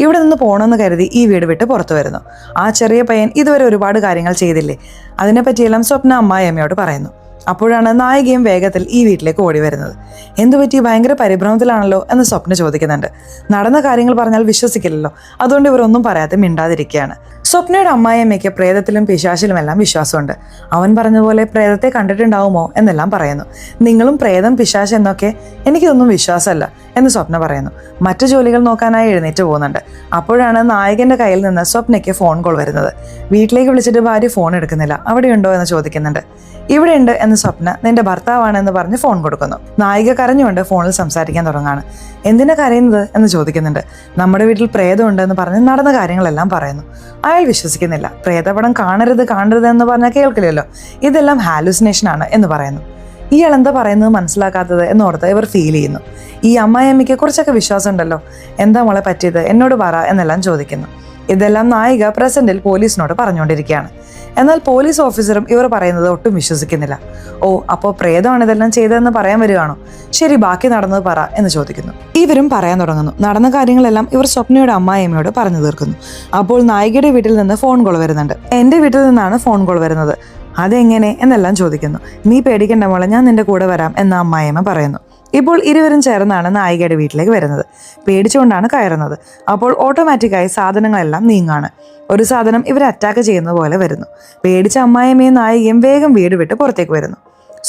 ഇവിടെ നിന്ന് പോകണമെന്ന് കരുതി ഈ വീട് വിട്ട് പുറത്തു വരുന്നു. ആ ചെറിയ പയ്യൻ ഇതുവരെ ഒരുപാട് കാര്യങ്ങൾ ചെയ്തില്ലേ, അതിനെപ്പറ്റിയെല്ലാം സ്വപ്ന അമ്മായിയമ്മയോട് പറയുന്നു. അപ്പോഴാണ് നായികയും വേഗത്തിൽ ഈ വീട്ടിലേക്ക് ഓടി വരുന്നത്. എന്തുപറ്റി, ഭയങ്കര പരിഭ്രമത്തിലാണല്ലോ എന്ന് സ്വപ്ന ചോദിക്കുന്നുണ്ട്. നടന്ന കാര്യങ്ങൾ പറഞ്ഞാൽ വിശ്വസിക്കില്ലല്ലോ, അതുകൊണ്ട് ഇവരൊന്നും പറയാതെ മിണ്ടാതിരിക്കുകയാണ്. സ്വപ്നയുടെ അമ്മായിയമ്മയ്ക്ക് പ്രേതത്തിലും പിശാചിലും എല്ലാം വിശ്വാസമുണ്ട്. അവൻ പറഞ്ഞതുപോലെ പ്രേതത്തെ കണ്ടിട്ടുണ്ടാവുമോ എന്നെല്ലാം പറയുന്നു. നിങ്ങളും പ്രേതം പിശാച് എന്നൊക്കെ, എനിക്കിതൊന്നും വിശ്വാസമല്ല, എന്ന് സ്വപ്ന പറയുന്നു. മറ്റു ജോലികൾ നോക്കാനായി എഴുന്നേറ്റ് പോകുന്നുണ്ട്. അപ്പോഴാണ് നായകന്റെ കയ്യിൽ നിന്ന് സ്വപ്നയ്ക്ക് ഫോൺ കോൾ വരുന്നത്. വീട്ടിലേക്ക് വിളിച്ചിട്ട് ഭാര്യ ഫോൺ എടുക്കുന്നില്ല. അവിടെയുണ്ടോ എന്ന് ചോദിക്കുന്നുണ്ട്. ഇവിടെയുണ്ട് എന്ന് സ്വപ്ന നിന്റെ ഭർത്താവാണെന്ന് പറഞ്ഞ് ഫോൺ കൊടുക്കുന്നു. നായിക കരഞ്ഞുകൊണ്ട് ഫോണിൽ സംസാരിക്കാൻ തുടങ്ങാണ്. എന്തിനാ കരയുന്നത് എന്ന് ചോദിക്കുന്നുണ്ട്. നമ്മുടെ വീട്ടിൽ പ്രേതമുണ്ട് എന്ന് പറഞ്ഞ് നടന്ന കാര്യങ്ങളെല്ലാം പറയുന്നു. അയാൾ വിശ്വസിക്കുന്നില്ല. പ്രേതപടം കാണരുത് എന്ന് പറഞ്ഞാൽ കേൾക്കില്ലല്ലോ, ഇതെല്ലാം ഹാലൂസിനേഷൻ ആണ് എന്ന് പറയുന്നു. ഇയാൾ എന്താ പറയുന്നത് മനസ്സിലാക്കാത്തത് എന്നോർത്ത് ഇവർ ഫീൽ ചെയ്യുന്നു. ഈ അമ്മായിയമ്മയ്ക്ക് കുറച്ചൊക്കെ വിശ്വാസം ഉണ്ടല്ലോ, എന്താ മോളെ പറ്റിയത് എന്നോട് പറ എന്നെല്ലാം ചോദിക്കുന്നു. ഇതെല്ലാം നായിക പ്രസന്റിൽ പോലീസിനോട് പറഞ്ഞുകൊണ്ടിരിക്കുകയാണ്. എന്നാൽ പോലീസ് ഓഫീസറും ഇവർ പറയുന്നത് ഒട്ടും വിശ്വസിക്കുന്നില്ല. ഓ, അപ്പോൾ പ്രേതമാണ് ഇതെല്ലാം ചെയ്തതെന്ന് പറയാൻ വരികയാണോ? ശരി, ബാക്കി നടന്നത് പറ എന്ന് ചോദിക്കുന്നു. ഇവരും പറയാൻ തുടങ്ങുന്നു. നടന്ന കാര്യങ്ങളെല്ലാം ഇവർ സ്വപ്നയുടെ അമ്മായിയമ്മയോട് പറഞ്ഞു തീർക്കുന്നു. അപ്പോൾ നായികയുടെ വീട്ടിൽ നിന്ന് ഫോൺ കോൾ വരുന്നുണ്ട്. എൻ്റെ വീട്ടിൽ നിന്നാണ് ഫോൺ കോൾ വരുന്നത്. അതെങ്ങനെ എന്നെല്ലാം ചോദിക്കുന്നു. നീ പേടിക്കണ്ട മോളെ, ഞാൻ നിന്റെ കൂടെ വരാം എന്ന അമ്മായിയമ്മ പറയുന്നു. ഇപ്പോൾ ഇരുവരും ചേർന്നാണ് നായികയുടെ വീട്ടിലേക്ക് വരുന്നത്. പേടിച്ചുകൊണ്ടാണ് കയറുന്നത്. അപ്പോൾ ഓട്ടോമാറ്റിക്കായി സാധനങ്ങളെല്ലാം നീങ്ങാണ്. ഒരു സാധനം ഇവരെ അറ്റാക്ക് ചെയ്യുന്ന പോലെ വരുന്നു. പേടിച്ച അമ്മായിയമ്മയും നായികയും വേഗം വീട് വിട്ട് പുറത്തേക്ക് വരുന്നു.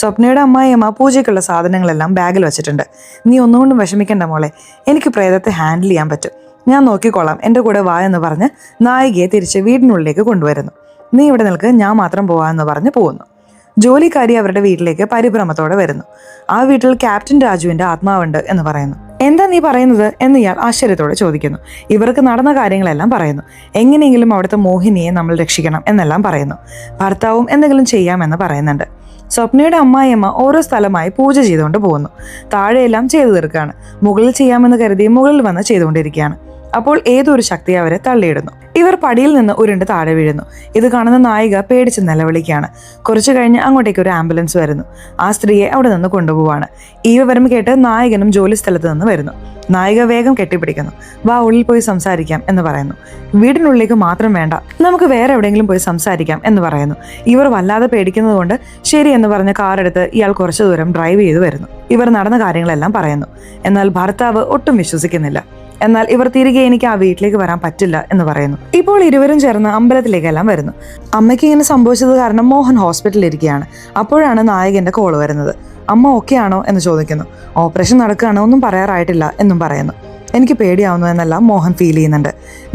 സ്വപ്നയുടെ അമ്മായിയമ്മ പൂജയ്ക്കുള്ള സാധനങ്ങളെല്ലാം ബാഗിൽ വെച്ചിട്ടുണ്ട്. നീ ഒന്നുകൊണ്ടും വിഷമിക്കണ്ട മോളെ, എനിക്ക് പ്രേതത്തെ ഹാൻഡിൽ ചെയ്യാൻ പറ്റും, ഞാൻ നോക്കിക്കോളാം, എൻ്റെ കൂടെ വാ എന്ന് പറഞ്ഞ് നായികയെ തിരിച്ച് വീടിനുള്ളിലേക്ക് കൊണ്ടുവരുന്നു. നീ ഇവിടെ നിൽക്ക്, ഞാൻ മാത്രം പോവാമെന്ന് പറഞ്ഞ് പോകുന്നു. ജോലിക്കാരി അവരുടെ വീട്ടിലേക്ക് പരിഭ്രമത്തോടെ വരുന്നു. ആ വീട്ടിൽ ക്യാപ്റ്റൻ രാജുവിന്റെ ആത്മാവുണ്ട് എന്ന് പറയുന്നു. എന്താ നീ പറയുന്നത് എന്ന് ഇയാൾ ആശ്ചര്യത്തോടെ ചോദിക്കുന്നു. ഇവർക്ക് നടന്ന കാര്യങ്ങളെല്ലാം പറയുന്നു. എങ്ങനെയെങ്കിലും അവിടുത്തെ മോഹിനിയെ നമ്മൾ രക്ഷിക്കണം എന്നെല്ലാം പറയുന്നു. ഭർത്താവും എന്തെങ്കിലും ചെയ്യാമെന്ന് പറയുന്നുണ്ട്. സ്വപ്നയുടെ അമ്മായിയമ്മ ഓരോ സ്ഥലമായി പൂജ ചെയ്തുകൊണ്ട് പോകുന്നു. താഴെയെല്ലാം ചെയ്തു തീർക്കുകയാണ്. മുകളിൽ ചെയ്യാമെന്ന് കരുതി മുകളിൽ വന്ന് ചെയ്തുകൊണ്ടിരിക്കുകയാണ്. അപ്പോൾ ഏതൊരു ശക്തി അവരെ തള്ളിയിടുന്നു. ഇവർ പടിയിൽ നിന്ന് ഉരുണ്ട് താഴെ വീഴുന്നു. ഇത് കാണുന്ന നായിക പേടിച്ച് നിലവിളിക്കുകയാണ്. കുറച്ചു കഴിഞ്ഞ് അങ്ങോട്ടേക്ക് ഒരു ആംബുലൻസ് വരുന്നു. ആ സ്ത്രീയെ അവിടെ നിന്ന് കൊണ്ടുപോവാണ്. ഈ വിവരം കേട്ട് നായകനും ജോലി സ്ഥലത്ത് നിന്ന് വരുന്നു. നായിക വേഗം കെട്ടിപ്പിടിക്കുന്നു. വാ, ഉള്ളിൽ പോയി സംസാരിക്കാം എന്ന് പറയുന്നു. വീടിനുള്ളിലേക്ക് മാത്രം വേണ്ട, നമുക്ക് വേറെ എവിടെയെങ്കിലും പോയി സംസാരിക്കാം എന്ന് പറയുന്നു. ഇവർ വല്ലാതെ പേടിക്കുന്നത് കൊണ്ട് ശരി എന്ന് പറഞ്ഞ കാറെടുത്ത് ഇയാൾ കുറച്ചു ദൂരം ഡ്രൈവ് ചെയ്ത് വരുന്നു. ഇവർ നടന്ന കാര്യങ്ങളെല്ലാം പറയുന്നു. എന്നാൽ ഭർത്താവ് ഒട്ടും വിശ്വസിക്കുന്നില്ല. എന്നാൽ ഇവർ തിരികെ എനിക്ക് ആ വീട്ടിലേക്ക് വരാൻ പറ്റില്ല എന്ന് പറയുന്നു. ഇപ്പോൾ ഇരുവരും ചേർന്ന് അമ്പലത്തിലേക്കെല്ലാം വരുന്നു. അമ്മയ്ക്ക് ഇങ്ങനെ സംഭവിച്ചത് കാരണം മോഹൻ ഹോസ്പിറ്റലിൽ ഇരിക്കുകയാണ്. അപ്പോഴാണ് നായകന്റെ കോള് വരുന്നത്. അമ്മ ഓക്കെ ആണോ എന്ന് ചോദിക്കുന്നു. ഓപ്പറേഷൻ നടക്കുകയാണ്, ഒന്നും പറയാറായിട്ടില്ല എന്നും പറയുന്നു. എനിക്ക് പേടിയാവുന്നു എന്നെല്ലാം മോഹൻ ഫീൽ ചെയ്യുന്നുണ്ട്.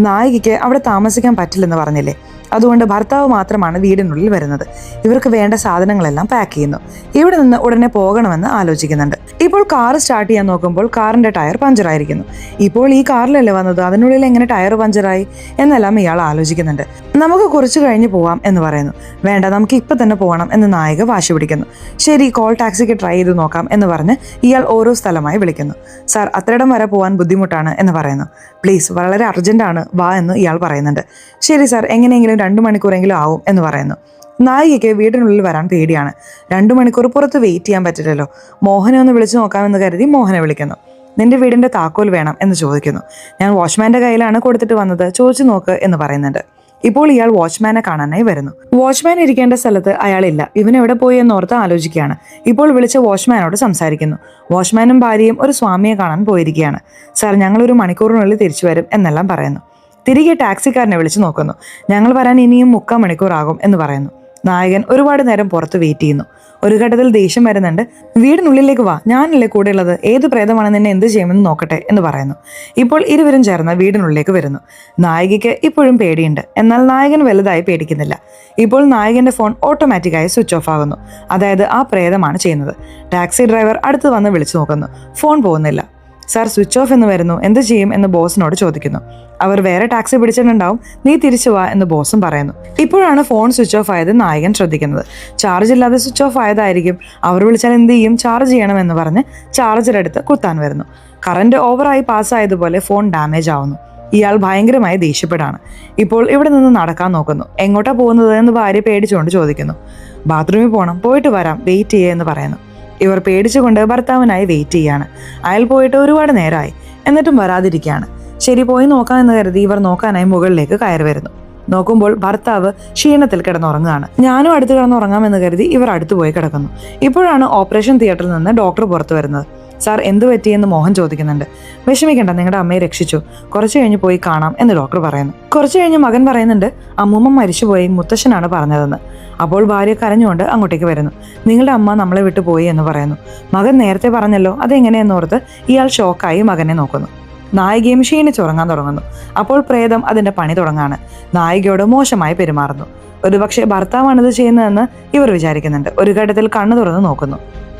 നായികയ്ക്ക് അവിടെ താമസിക്കാൻ പറ്റില്ലെന്ന് പറഞ്ഞില്ലേ, അതുകൊണ്ട് ഭർത്താവ് മാത്രമാണ് വീടിനുള്ളിൽ വരുന്നത്. ഇവർക്ക് വേണ്ട സാധനങ്ങളെല്ലാം പാക്ക് ചെയ്യുന്നു. ഇവിടെ നിന്ന് ഉടനെ പോകണമെന്ന് ആലോചിക്കുന്നുണ്ട്. ഇപ്പോൾ കാർ സ്റ്റാർട്ട് ചെയ്യാൻ നോക്കുമ്പോൾ കാറിന്റെ ടയർ പഞ്ചറായിരിക്കുന്നു. ഇപ്പോൾ ഈ കാറിലല്ലേ വന്നത്, അതിനുള്ളിൽ എങ്ങനെ ടയർ പഞ്ചറായി എന്നെല്ലാം ഇയാൾ ആലോചിക്കുന്നുണ്ട്. നമുക്ക് കുറച്ചു കഴിഞ്ഞ് പോവാം എന്ന് പറയുന്നു. വേണ്ട, നമുക്ക് ഇപ്പൊ തന്നെ പോകണം എന്ന് നായിക വാശി പിടിക്കുന്നു. ശരി, കോൾ ടാക്സിക്ക് ട്രൈ ചെയ്ത് നോക്കാം എന്ന് പറഞ്ഞ് ഇയാൾ ഓരോ സ്ഥലമായി വിളിക്കുന്നു. സാർ, അത്രയിടം വരെ പോകാൻ ബുദ്ധിമുട്ടാണ് എന്ന് പറയുന്നു. പ്ലീസ്, വളരെ അർജന്റാണ്, വാ എന്ന് ഇയാൾ പറയുന്നുണ്ട്. ശരി സാർ, എങ്ങനെയെങ്കിലും 2 മണിക്കൂറെങ്കിലും ആവും എന്ന് പറയുന്നു. നായികയ്ക്ക് വീടിനുള്ളിൽ വരാൻ പേടിയാണ്. 2 മണിക്കൂർ പുറത്ത് വെയിറ്റ് ചെയ്യാൻ പറ്റില്ലല്ലോ. മോഹനെ ഒന്ന് വിളിച്ചു നോക്കാമെന്ന് കരുതി മോഹനെ വിളിക്കുന്നു. നിന്റെ വീടിന്റെ താക്കോൽ വേണം എന്ന് ചോദിക്കുന്നു. ഞാൻ വാച്ച്മാന്റെ കയ്യിലാണ് കൊടുത്തിട്ട് വന്നത്, ചോദിച്ചു നോക്ക് എന്ന് പറയുന്നുണ്ട്. ഇപ്പോൾ ഇയാൾ വാച്ച്മാനെ കാണാനായി വരുന്നു. വാച്ച്മാൻ ഇരിക്കേണ്ട സ്ഥലത്ത് അയാളില്ല. ഇവൻ എവിടെ പോയി എന്നോർത്ത് ആലോചിക്കുകയാണ്. ഇപ്പോൾ വിളിച്ച വാച്ച്മാനോട് സംസാരിക്കുന്നു. വാച്ച്മാനും ഭാര്യയും ഒരു സ്വാമിയെ കാണാൻ പോയിരിക്കുകയാണ്. സാർ, ഞങ്ങൾ 1 മണിക്കൂറിനുള്ളിൽ തിരിച്ചു വരും എന്നെല്ലാം പറയുന്നു. തിരികെ ടാക്സിക്കാരനെ വിളിച്ചു നോക്കുന്നു. ഞങ്ങൾ വരാൻ ഇനിയും 3/4 മണിക്കൂറാകും എന്ന് പറയുന്നു. നായകൻ ഒരുപാട് നേരം പുറത്ത് വെയിറ്റ് ചെയ്യുന്നു. ഒരു ഘട്ടത്തിൽ ദേഷ്യം വരുന്നുണ്ട്. വീടിനുള്ളിലേക്ക് വാ, ഞാനല്ലേ കൂടെ ഉള്ളത്, ഏത് പ്രേതമാണ് നിന്നെ എന്ത് ചെയ്യുമെന്ന് നോക്കട്ടെ എന്ന് പറയുന്നു. ഇപ്പോൾ ഇരുവരും ചേർന്ന് വീടിനുള്ളിലേക്ക് വരുന്നു. നായികയ്ക്ക് ഇപ്പോഴും പേടിയുണ്ട്. എന്നാൽ നായകൻ വലുതായി പേടിക്കുന്നില്ല. ഇപ്പോൾ നായകന്റെ ഫോൺ ഓട്ടോമാറ്റിക്കായി സ്വിച്ച് ഓഫ് ആകുന്നു. അതായത് ആ പ്രേതമാണ് ചെയ്യുന്നത്. ടാക്സി ഡ്രൈവർ അടുത്ത് വന്ന് വിളിച്ചു നോക്കുന്നു. ഫോൺ പോകുന്നില്ല. സാർ, സ്വിച്ച് ഓഫ് എന്ന് വരുന്നു, എന്ത് ചെയ്യും എന്ന് ബോസിനോട് ചോദിക്കുന്നു. അവർ വേറെ ടാക്സി പിടിച്ചിട്ടുണ്ടാവും, നീ തിരിച്ചു വാ എന്ന് ബോസും പറയുന്നു. ഇപ്പോഴാണ് ഫോൺ സ്വിച്ച് ഓഫ് ആയത് നായകൻ ശ്രദ്ധിക്കുന്നത്. ചാർജ് ഇല്ലാതെ സ്വിച്ച് ഓഫ് ആയതായിരിക്കും. അവർ വിളിച്ചാൽ എന്ത് ചെയ്യും, ചാർജ് ചെയ്യണമെന്ന് പറഞ്ഞ് ചാർജർ എടുത്ത് കുത്താൻ വരുന്നു. കറണ്ട് ഓവറായി പാസ്സായതുപോലെ ഫോൺ ഡാമേജ് ആവുന്നു. ഇയാൾ ഭയങ്കരമായി ദേഷ്യപ്പെടാണ്. ഇപ്പോൾ ഇവിടെ നിന്ന് നടക്കാൻ നോക്കുന്നു. എങ്ങോട്ടാ പോകുന്നത് എന്ന് ഭാര്യ പേടിച്ചുകൊണ്ട് ചോദിക്കുന്നു. ബാത്റൂമിൽ പോകണം, പോയിട്ട് വരാം, വെയിറ്റ് ചെയ്യേ എന്ന് പറയുന്നു. ഇവർ പേടിച്ചുകൊണ്ട് ഭർത്താവിനായി വെയിറ്റ് ചെയ്യാണ്. അയാൾ പോയിട്ട് ഒരുപാട് നേരമായി, എന്നിട്ടും വരാതിരിക്കുകയാണ്. ശരി, പോയി നോക്കാമെന്ന് കരുതി ഇവർ നോക്കാനായി മുകളിലേക്ക് കയറി വരുന്നു. നോക്കുമ്പോൾ ഭർത്താവ് ക്ഷീണത്തിൽ കിടന്നുറങ്ങുകയാണ്. ഞാനും അടുത്ത് കിടന്നുറങ്ങാമെന്ന് കരുതി ഇവർ അടുത്ത് പോയി കിടക്കുന്നു. ഇപ്പോഴാണ് ഓപ്പറേഷൻ തിയേറ്ററിൽ നിന്ന് ഡോക്ടർ പുറത്തു വരുന്നത്. സാർ എന്ത് പറ്റിയെന്ന് മോഹൻ ചോദിക്കുന്നുണ്ട്. വിഷമിക്കണ്ട, നിങ്ങളുടെ അമ്മയെ രക്ഷിച്ചു, കുറച്ച് കഴിഞ്ഞ് പോയി കാണാം എന്ന് ഡോക്ടർ പറയുന്നു. കുറച്ച് കഴിഞ്ഞ് മകൻ പറയുന്നുണ്ട്, അമ്മൂമ്മ മരിച്ചുപോയി, മുത്തശ്ശനാണ് പറഞ്ഞതെന്ന്. അപ്പോൾ ഭാര്യ കരഞ്ഞുകൊണ്ട് അങ്ങോട്ടേക്ക് വരുന്നു. നിങ്ങളുടെ അമ്മ നമ്മളെ വിട്ടു പോയി എന്ന് പറയുന്നു. മകൻ നേരത്തെ പറഞ്ഞല്ലോ, അതെങ്ങനെയെന്നോർത്ത് ഇയാൾ ഷോക്കായി മകനെ നോക്കുന്നു. നായികയും ക്ഷീണിച്ചുറങ്ങാൻ തുടങ്ങുന്നു. അപ്പോൾ പ്രേതം അതിന്റെ പണി തുടങ്ങാണ്. നായികയോട് മോശമായി പെരുമാറുന്നു. ഒരുപക്ഷെ ഭർത്താവാണിത് ചെയ്യുന്നതെന്ന് ഇവർ വിചാരിക്കുന്നുണ്ട്. ഒരു ഘട്ടത്തിൽ കണ്ണു തുറന്ന് നോക്കുന്നു.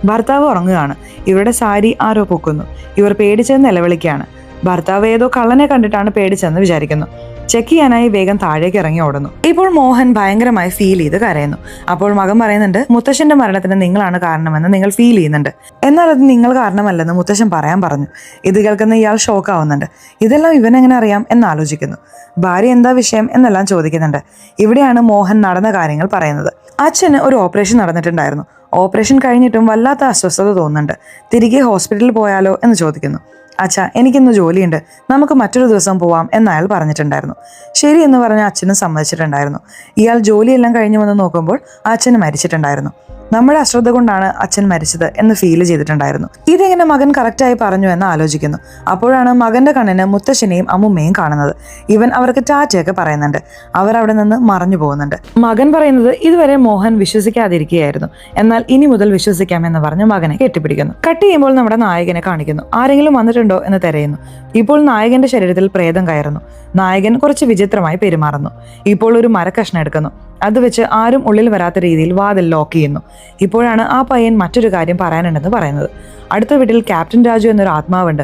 ഭർത്താവ് ഉറങ്ങുകയാണ്. ഇവരുടെ സാരി ആരോ പൊക്കുന്നു. ഇവർ പേടിച്ചെന്ന് നിലവിളിക്കുകയാണ്. ഭർത്താവ് ഏതോ കള്ളനെ കണ്ടിട്ടാണ് പേടിച്ചെന്ന് വിചാരിക്കുന്നു. ചെക്ക് ചെയ്യാനായി വേഗം താഴേക്ക് ഇറങ്ങി ഓടുന്നു. ഇപ്പോൾ മോഹൻ ഭയങ്കരമായി ഫീൽ ചെയ്ത് കരയുന്നു. അപ്പോൾ മകൻ പറയുന്നുണ്ട്, മുത്തശ്ശന്റെ മരണത്തിന് നിങ്ങളാണ് കാരണമെന്ന് നിങ്ങൾ ഫീൽ ചെയ്യുന്നുണ്ട്, എന്നാൽ അത് നിങ്ങൾ കാരണമല്ലെന്ന് മുത്തശ്ശൻ പറയാൻ പറഞ്ഞു. ഇത് കേൾക്കുന്ന ഇയാൾ ഷോക്കാവുന്നുണ്ട്. ഇതെല്ലാം ഇവനെങ്ങനെ അറിയാം എന്ന് ആലോചിക്കുന്നു. ഭാര്യ എന്താ വിഷയം എന്നെല്ലാം ചോദിക്കുന്നുണ്ട്. ഇവിടെയാണ് മോഹൻ നടന്ന കാര്യങ്ങൾ പറയുന്നത്. അച്ഛന് ഒരു ഓപ്പറേഷൻ നടന്നിട്ടുണ്ടായിരുന്നു. ഓപ്പറേഷൻ കഴിഞ്ഞിട്ടും വല്ലാത്ത അസ്വസ്ഥത തോന്നുന്നുണ്ട്. തിരികെ ഹോസ്പിറ്റലിൽ പോയാലോ എന്ന് ചോദിക്കുന്നു. അച്ഛാ, എനിക്കിന്ന് ജോലിയുണ്ട്, നമുക്ക് മറ്റൊരു ദിവസം പോവാം എന്ന് അയാൾ പറഞ്ഞിട്ടുണ്ടായിരുന്നു. ശരി എന്ന് പറഞ്ഞ അച്ഛനും സമ്മതിച്ചിട്ടുണ്ടായിരുന്നു. ഇയാൾ ജോലിയെല്ലാം കഴിഞ്ഞു വന്ന് നോക്കുമ്പോൾ അച്ഛന് മരിച്ചിട്ടുണ്ടായിരുന്നു. നമ്മുടെ അശ്രദ്ധ കൊണ്ടാണ് അച്ഛൻ മരിച്ചത് എന്ന് ഫീൽ ചെയ്തിട്ടുണ്ടായിരുന്നു. ഇതെങ്ങനെ മകൻ കറക്റ്റായി പറഞ്ഞു എന്ന് ആലോചിക്കുന്നു. അപ്പോഴാണ് മകന്റെ കണ്ണിന് മുത്തശ്ശനെയും അമ്മുമ്മയും കാണുന്നത്. ഇവൻ അവർക്ക് ടാറ്റയൊക്കെ പറയുന്നുണ്ട്. അവർ അവിടെ നിന്ന് മറഞ്ഞു പോകുന്നുണ്ട്. മകൻ പറയുന്നത് ഇതുവരെ മോഹൻ വിശ്വസിക്കാതിരിക്കുകയായിരുന്നു, എന്നാൽ ഇനി മുതൽ വിശ്വസിക്കാമെന്ന് പറഞ്ഞ് മകനെ കെട്ടിപ്പിടിക്കുന്നു. കട്ട് ചെയ്യുമ്പോൾ നമ്മുടെ നായകനെ കാണിക്കുന്നു. ആരെങ്കിലും വന്നിട്ടുണ്ടോ എന്ന് തിരയുന്നു. ഇപ്പോൾ നായകന്റെ ശരീരത്തിൽ പ്രേതം കയറുന്നു. നായകൻ കുറച്ച് വിചിത്രമായി പെരുമാറുന്നു. ഇപ്പോൾ ഒരു മരക്കഷ്ണം എടുക്കുന്നു. അത് വെച്ച് ആരും ഉള്ളിൽ വരാത്ത രീതിയിൽ വാതിൽ ലോക്ക് ചെയ്യുന്നു. ഇപ്പോഴാണ് ആ പയ്യൻ മറ്റൊരു കാര്യം പറയാനുണ്ടെന്ന് പറയുന്നത്. അടുത്ത വീട്ടിൽ ക്യാപ്റ്റൻ രാജു എന്നൊരു ആത്മാവുണ്ട്.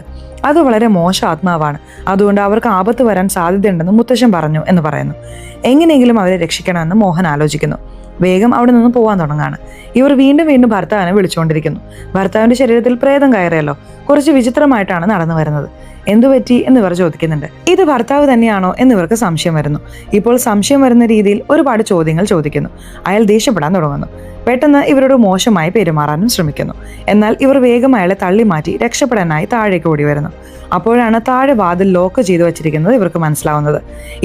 അത് വളരെ മോശം ആത്മാവാണ്. അതുകൊണ്ട് അവർക്ക് ആപത്ത് വരാൻ സാധ്യതയുണ്ടെന്ന് മുത്തശ്ശൻ പറഞ്ഞു എന്ന് പറയുന്നു. എങ്ങനെയെങ്കിലും അവരെ രക്ഷിക്കണമെന്ന് മോഹൻ ആലോചിക്കുന്നു. വേഗം അവിടെ നിന്ന് പോകാൻ തുടങ്ങാണ്. ഇവർ വീണ്ടും വീണ്ടും ഭർത്താവിനെ വിളിച്ചുകൊണ്ടിരിക്കുന്നു. ഭർത്താവിന്റെ ശരീരത്തിൽ പ്രേതം കയറിയല്ലോ. കുറച്ച് വിചിത്രമായിട്ടാണ് നടന്നു വരുന്നത്. എന്തുപറ്റി എന്ന് ഇവർ ചോദിക്കുന്നുണ്ട്. ഇത് ഭർത്താവ് തന്നെയാണോ എന്നിവർക്ക് സംശയം വരുന്നു. ഇപ്പോൾ സംശയം വരുന്ന രീതിയിൽ ഒരുപാട് ചോദ്യങ്ങൾ ചോദിക്കുന്നു. അയാൾ ദേഷ്യപ്പെടാൻ തുടങ്ങുന്നു. പെട്ടെന്ന് ഇവരോട് മോശമായി പെരുമാറാനും ശ്രമിക്കുന്നു. എന്നാൽ ഇവർ വേഗം അയാളെ തള്ളി മാറ്റി രക്ഷപ്പെടാനായി താഴേക്ക് ഓടി വരുന്നു. അപ്പോഴാണ് താഴെ വാതിൽ ലോക്ക് ചെയ്തു വച്ചിരിക്കുന്നത് ഇവർക്ക് മനസ്സിലാവുന്നത്.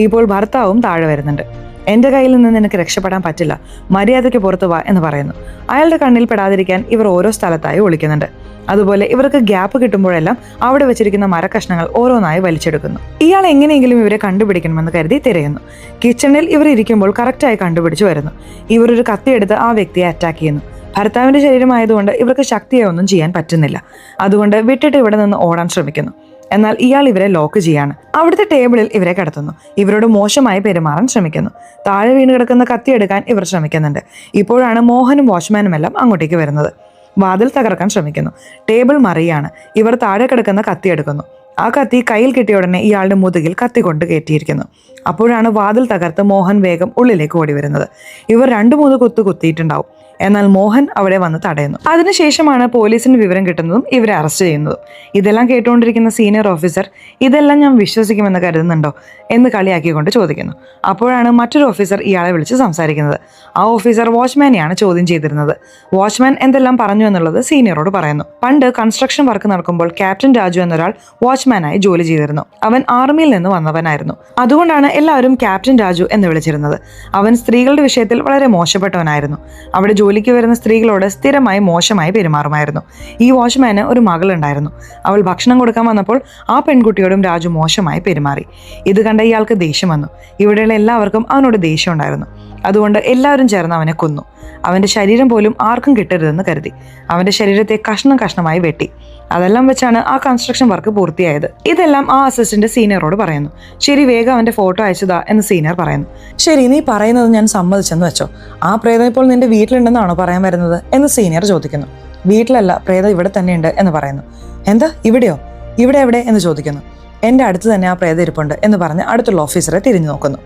ഇപ്പോൾ ഭർത്താവും താഴെ വരുന്നുണ്ട്. എന്റെ കയ്യിൽ നിന്ന് നിനക്ക് രക്ഷപ്പെടാൻ പറ്റില്ല, മര്യാദയ്ക്ക് പുറത്തു വാ എന്ന് പറയുന്നു. അയാളുടെ കണ്ണിൽ പെടാതിരിക്കാൻ ഇവർ ഓരോ സ്ഥലത്തായി ഒളിക്കുന്നുണ്ട്. അതുപോലെ ഇവർക്ക് ഗ്യാപ്പ് കിട്ടുമ്പോഴെല്ലാം അവിടെ വെച്ചിരിക്കുന്ന മരക്കഷ്ണങ്ങൾ ഓരോന്നായി വലിച്ചെടുക്കുന്നു. ഇയാൾ എങ്ങനെയെങ്കിലും ഇവരെ കണ്ടുപിടിക്കണമെന്ന് കരുതി തിരയുന്നു. കിച്ചണിൽ ഇവർ ഇരിക്കുമ്പോൾ കറക്റ്റായി കണ്ടുപിടിച്ചു വരുന്നു. ഇവരൊരു കത്തിയെടുത്ത് ആ വ്യക്തിയെ അറ്റാക്ക് ചെയ്യുന്നു. ഭർത്താവിന്റെ ശരീരമായതുകൊണ്ട് ഇവർക്ക് ശക്തിയെ ഒന്നും ചെയ്യാൻ പറ്റുന്നില്ല. അതുകൊണ്ട് വിട്ടിട്ട് ഇവിടെ നിന്ന് ഓടാൻ ശ്രമിക്കുന്നു. എന്നാൽ ഇയാൾ ഇവരെ ലോക്ക് ചെയ്യാണ്. അവിടുത്തെ ടേബിളിൽ ഇവരെ കിടത്തുന്നു. ഇവരോട് മോശമായി പെരുമാറാൻ ശ്രമിക്കുന്നു. താഴെ വീണ് കിടക്കുന്ന കത്തിയെടുക്കാൻ ഇവർ ശ്രമിക്കുന്നുണ്ട്. ഇപ്പോഴാണ് മോഹനും വാച്ച്മാനും എല്ലാം അങ്ങോട്ടേക്ക് വരുന്നത്. വാതിൽ തകർക്കാൻ ശ്രമിക്കുന്നു. ടേബിൾ മറിയാണ്. ഇവർ താഴെ കിടക്കുന്ന കത്തി എടുക്കുന്നു. ആ കത്തി കയ്യിൽ കിട്ടിയ ഉടനെ ഇയാളുടെ മുതുകിൽ കത്തി കൊണ്ട് കയറ്റിയിരിക്കുന്നു. അപ്പോഴാണ് വാതിൽ തകർത്ത് മോഹൻ വേഗം ഉള്ളിലേക്ക് ഓടി വരുന്നത്. ഇവർ 2-3 കുത്ത് കുത്തിയിട്ടുണ്ടാവും. എന്നാൽ മോഹൻ അവിടെ വന്ന് തടയുന്നു. അതിനുശേഷമാണ് പോലീസിന് വിവരം കിട്ടുന്നതും ഇവരെ അറസ്റ്റ് ചെയ്യുന്നതും. ഇതെല്ലാം കേട്ടുകൊണ്ടിരിക്കുന്ന സീനിയർ ഓഫീസർ, ഇതെല്ലാം ഞാൻ വിശ്വസിക്കുമെന്ന് കരുതുന്നുണ്ടോ എന്ന് കളിയാക്കിക്കൊണ്ട് ചോദിക്കുന്നു. അപ്പോഴാണ് മറ്റൊരു ഓഫീസർ ഇയാളെ വിളിച്ച് സംസാരിക്കുന്നത്. ആ ഓഫീസർ വാച്ച്മാനെയാണ് ചോദ്യം ചെയ്തിരുന്നത്. വാച്ച്മാൻ എന്തെല്ലാം പറഞ്ഞു എന്നുള്ളത് സീനിയറോട് പറയുന്നു. പണ്ട് കൺസ്ട്രക്ഷൻ വർക്ക് നടക്കുമ്പോൾ ക്യാപ്റ്റൻ രാജു എന്നൊരാൾ വാച്ച്മാനായി ജോലി ചെയ്തിരുന്നു. അവൻ ആർമിയിൽ നിന്ന് വന്നവനായിരുന്നു. അതുകൊണ്ടാണ് എല്ലാവരും ക്യാപ്റ്റൻ രാജു എന്ന് വിളിച്ചിരുന്നത്. അവൻ സ്ത്രീകളുടെ വിഷയത്തിൽ വളരെ മോശപ്പെട്ടവനായിരുന്നു. അവിടെ ജോലിക്ക് വരുന്ന സ്ത്രീകളോട് സ്ഥിരമായി മോശമായി പെരുമാറുമായിരുന്നു. ഈ വാച്ച്മാന് ഒരു മകളുണ്ടായിരുന്നു. അവൾ ഭക്ഷണം കൊടുക്കാൻ വന്നപ്പോൾ ആ പെൺകുട്ടിയോടും രാജു മോശമായി പെരുമാറി. ഇത് കണ്ട ഇയാൾക്ക് ദേഷ്യം വന്നു. ഇവിടെയുള്ള എല്ലാവർക്കും അവനോട് ദേഷ്യം ഉണ്ടായിരുന്നു. അതുകൊണ്ട് എല്ലാവരും ചേർന്ന് അവനെ കൊന്നു. അവന്റെ ശരീരം പോലും ആർക്കും കിട്ടരുതെന്ന് കരുതി അവന്റെ ശരീരത്തെ കഷ്ണം കഷ്ണമായി വെട്ടി. അതെല്ലാം വെച്ചാണ് ആ കൺസ്ട്രക്ഷൻ വർക്ക് പൂർത്തിയായത്. ഇതെല്ലാം ആ അസിസ്റ്റന്റ് സീനിയറോട് പറയുന്നു. ശരി, വേഗം അവന്റെ ഫോട്ടോ അയച്ചതാ എന്ന് സീനിയർ പറയുന്നു. ശരി, നീ പറയുന്നത് ഞാൻ സമ്മതിച്ചെന്ന് വെച്ചോ. ആ പ്രേതം ഇപ്പോൾ നിന്റെ വീട്ടിലുണ്ടെന്നാണോ പറയാൻ വരുന്നത് എന്ന് സീനിയർ ചോദിക്കുന്നു. വീട്ടിലല്ല, പ്രേതം ഇവിടെ തന്നെയുണ്ട് എന്ന് പറയുന്നു. എന്താ, ഇവിടെയോ? ഇവിടെ എവിടെ എന്ന് ചോദിക്കുന്നു. എന്റെ അടുത്ത് തന്നെ ആ പ്രേതം ഇരിപ്പുണ്ട് എന്ന് പറഞ്ഞ് അടുത്തുള്ള ഓഫീസറെ തിരിഞ്ഞു നോക്കുന്നു.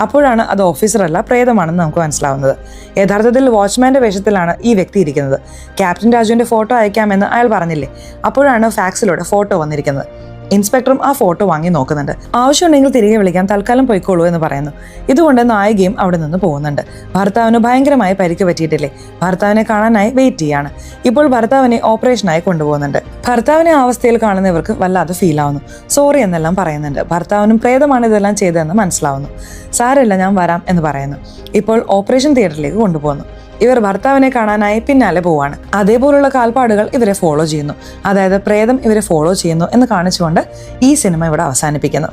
അപ്പോഴാണ് അത് ഓഫീസറല്ല, പ്രേതമാണെന്ന് നമുക്ക് മനസ്സിലാവുന്നത്. യഥാർത്ഥത്തിൽ വാച്ച്മാന്റെ വേഷത്തിലാണ് ഈ വ്യക്തി ഇരിക്കുന്നത്. ക്യാപ്റ്റൻ രാജുവിന്റെ ഫോട്ടോ അയക്കാമെന്ന് അയാൾ പറഞ്ഞില്ലേ, അപ്പോഴാണ് ഫാക്സിലൂടെ ഫോട്ടോ വന്നിരിക്കുന്നത്. ഇൻസ്പെക്ടറും ആ ഫോട്ടോ വാങ്ങി നോക്കുന്നുണ്ട്. ആവശ്യമുണ്ടെങ്കിൽ തിരികെ വിളിക്കാൻ, തൽക്കാലം പോയിക്കോളൂ എന്ന് പറയുന്നു. ഇതുകൊണ്ട് നായികയും അവിടെ നിന്ന് പോകുന്നുണ്ട്. ഭർത്താവിന് ഭയങ്കരമായി പരിക്ക് പറ്റിയിട്ടില്ലേ, ഭർത്താവിനെ കാണാനായി വെയിറ്റ് ചെയ്യാണ്. ഇപ്പോൾ ഭർത്താവിനെ ഓപ്പറേഷനായി കൊണ്ടുപോകുന്നുണ്ട്. ഭർത്താവിനെ ആ അവസ്ഥയിൽ കാണുന്നവർക്ക് വല്ലാതെ ഫീൽ ആവുന്നു. സോറി എന്നെല്ലാം പറയുന്നുണ്ട്. ഭർത്താവിനും പ്രേതമാണ് ഇതെല്ലാം ചെയ്തതെന്ന് മനസ്സിലാവുന്നു. സാരമില്ല, ഞാൻ വരാം എന്ന് പറയുന്നു. ഇപ്പോൾ ഓപ്പറേഷൻ തിയേറ്ററിലേക്ക് കൊണ്ടുപോകുന്നു. ഇവർ ഭർത്താവിനെ കാണാനായി പിന്നാലെ പോവാണ്. അതേപോലുള്ള കാൽപ്പാടുകൾ ഇവരെ ഫോളോ ചെയ്യുന്നു, അതായത് പ്രേതം ഇവരെ ഫോളോ ചെയ്യുന്നു എന്ന് കാണിച്ചുകൊണ്ട് ഈ സിനിമ ഇവിടെ അവസാനിപ്പിക്കുന്നു.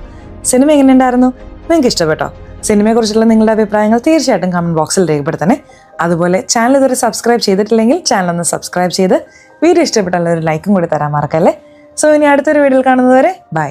സിനിമ എങ്ങനെയുണ്ടായിരുന്നു? നിങ്ങൾക്ക് ഇഷ്ടപ്പെട്ടോ? സിനിമയെക്കുറിച്ചുള്ള നിങ്ങളുടെ അഭിപ്രായങ്ങൾ തീർച്ചയായിട്ടും കമൻറ്റ് ബോക്സിൽ രേഖപ്പെടുത്തണേ. അതുപോലെ ചാനൽ ഇതുവരെ സബ്സ്ക്രൈബ് ചെയ്തിട്ടില്ലെങ്കിൽ ചാനൽ ഒന്ന് സബ്സ്ക്രൈബ് ചെയ്ത് വീഡിയോ ഇഷ്ടപ്പെട്ടാൽ ഒരു ലൈക്കും കൂടി തരാൻ മറക്കല്ലേ. സോ ഇനി അടുത്തൊരു വീഡിയോയിൽ കാണുന്നതുവരെ ബൈ.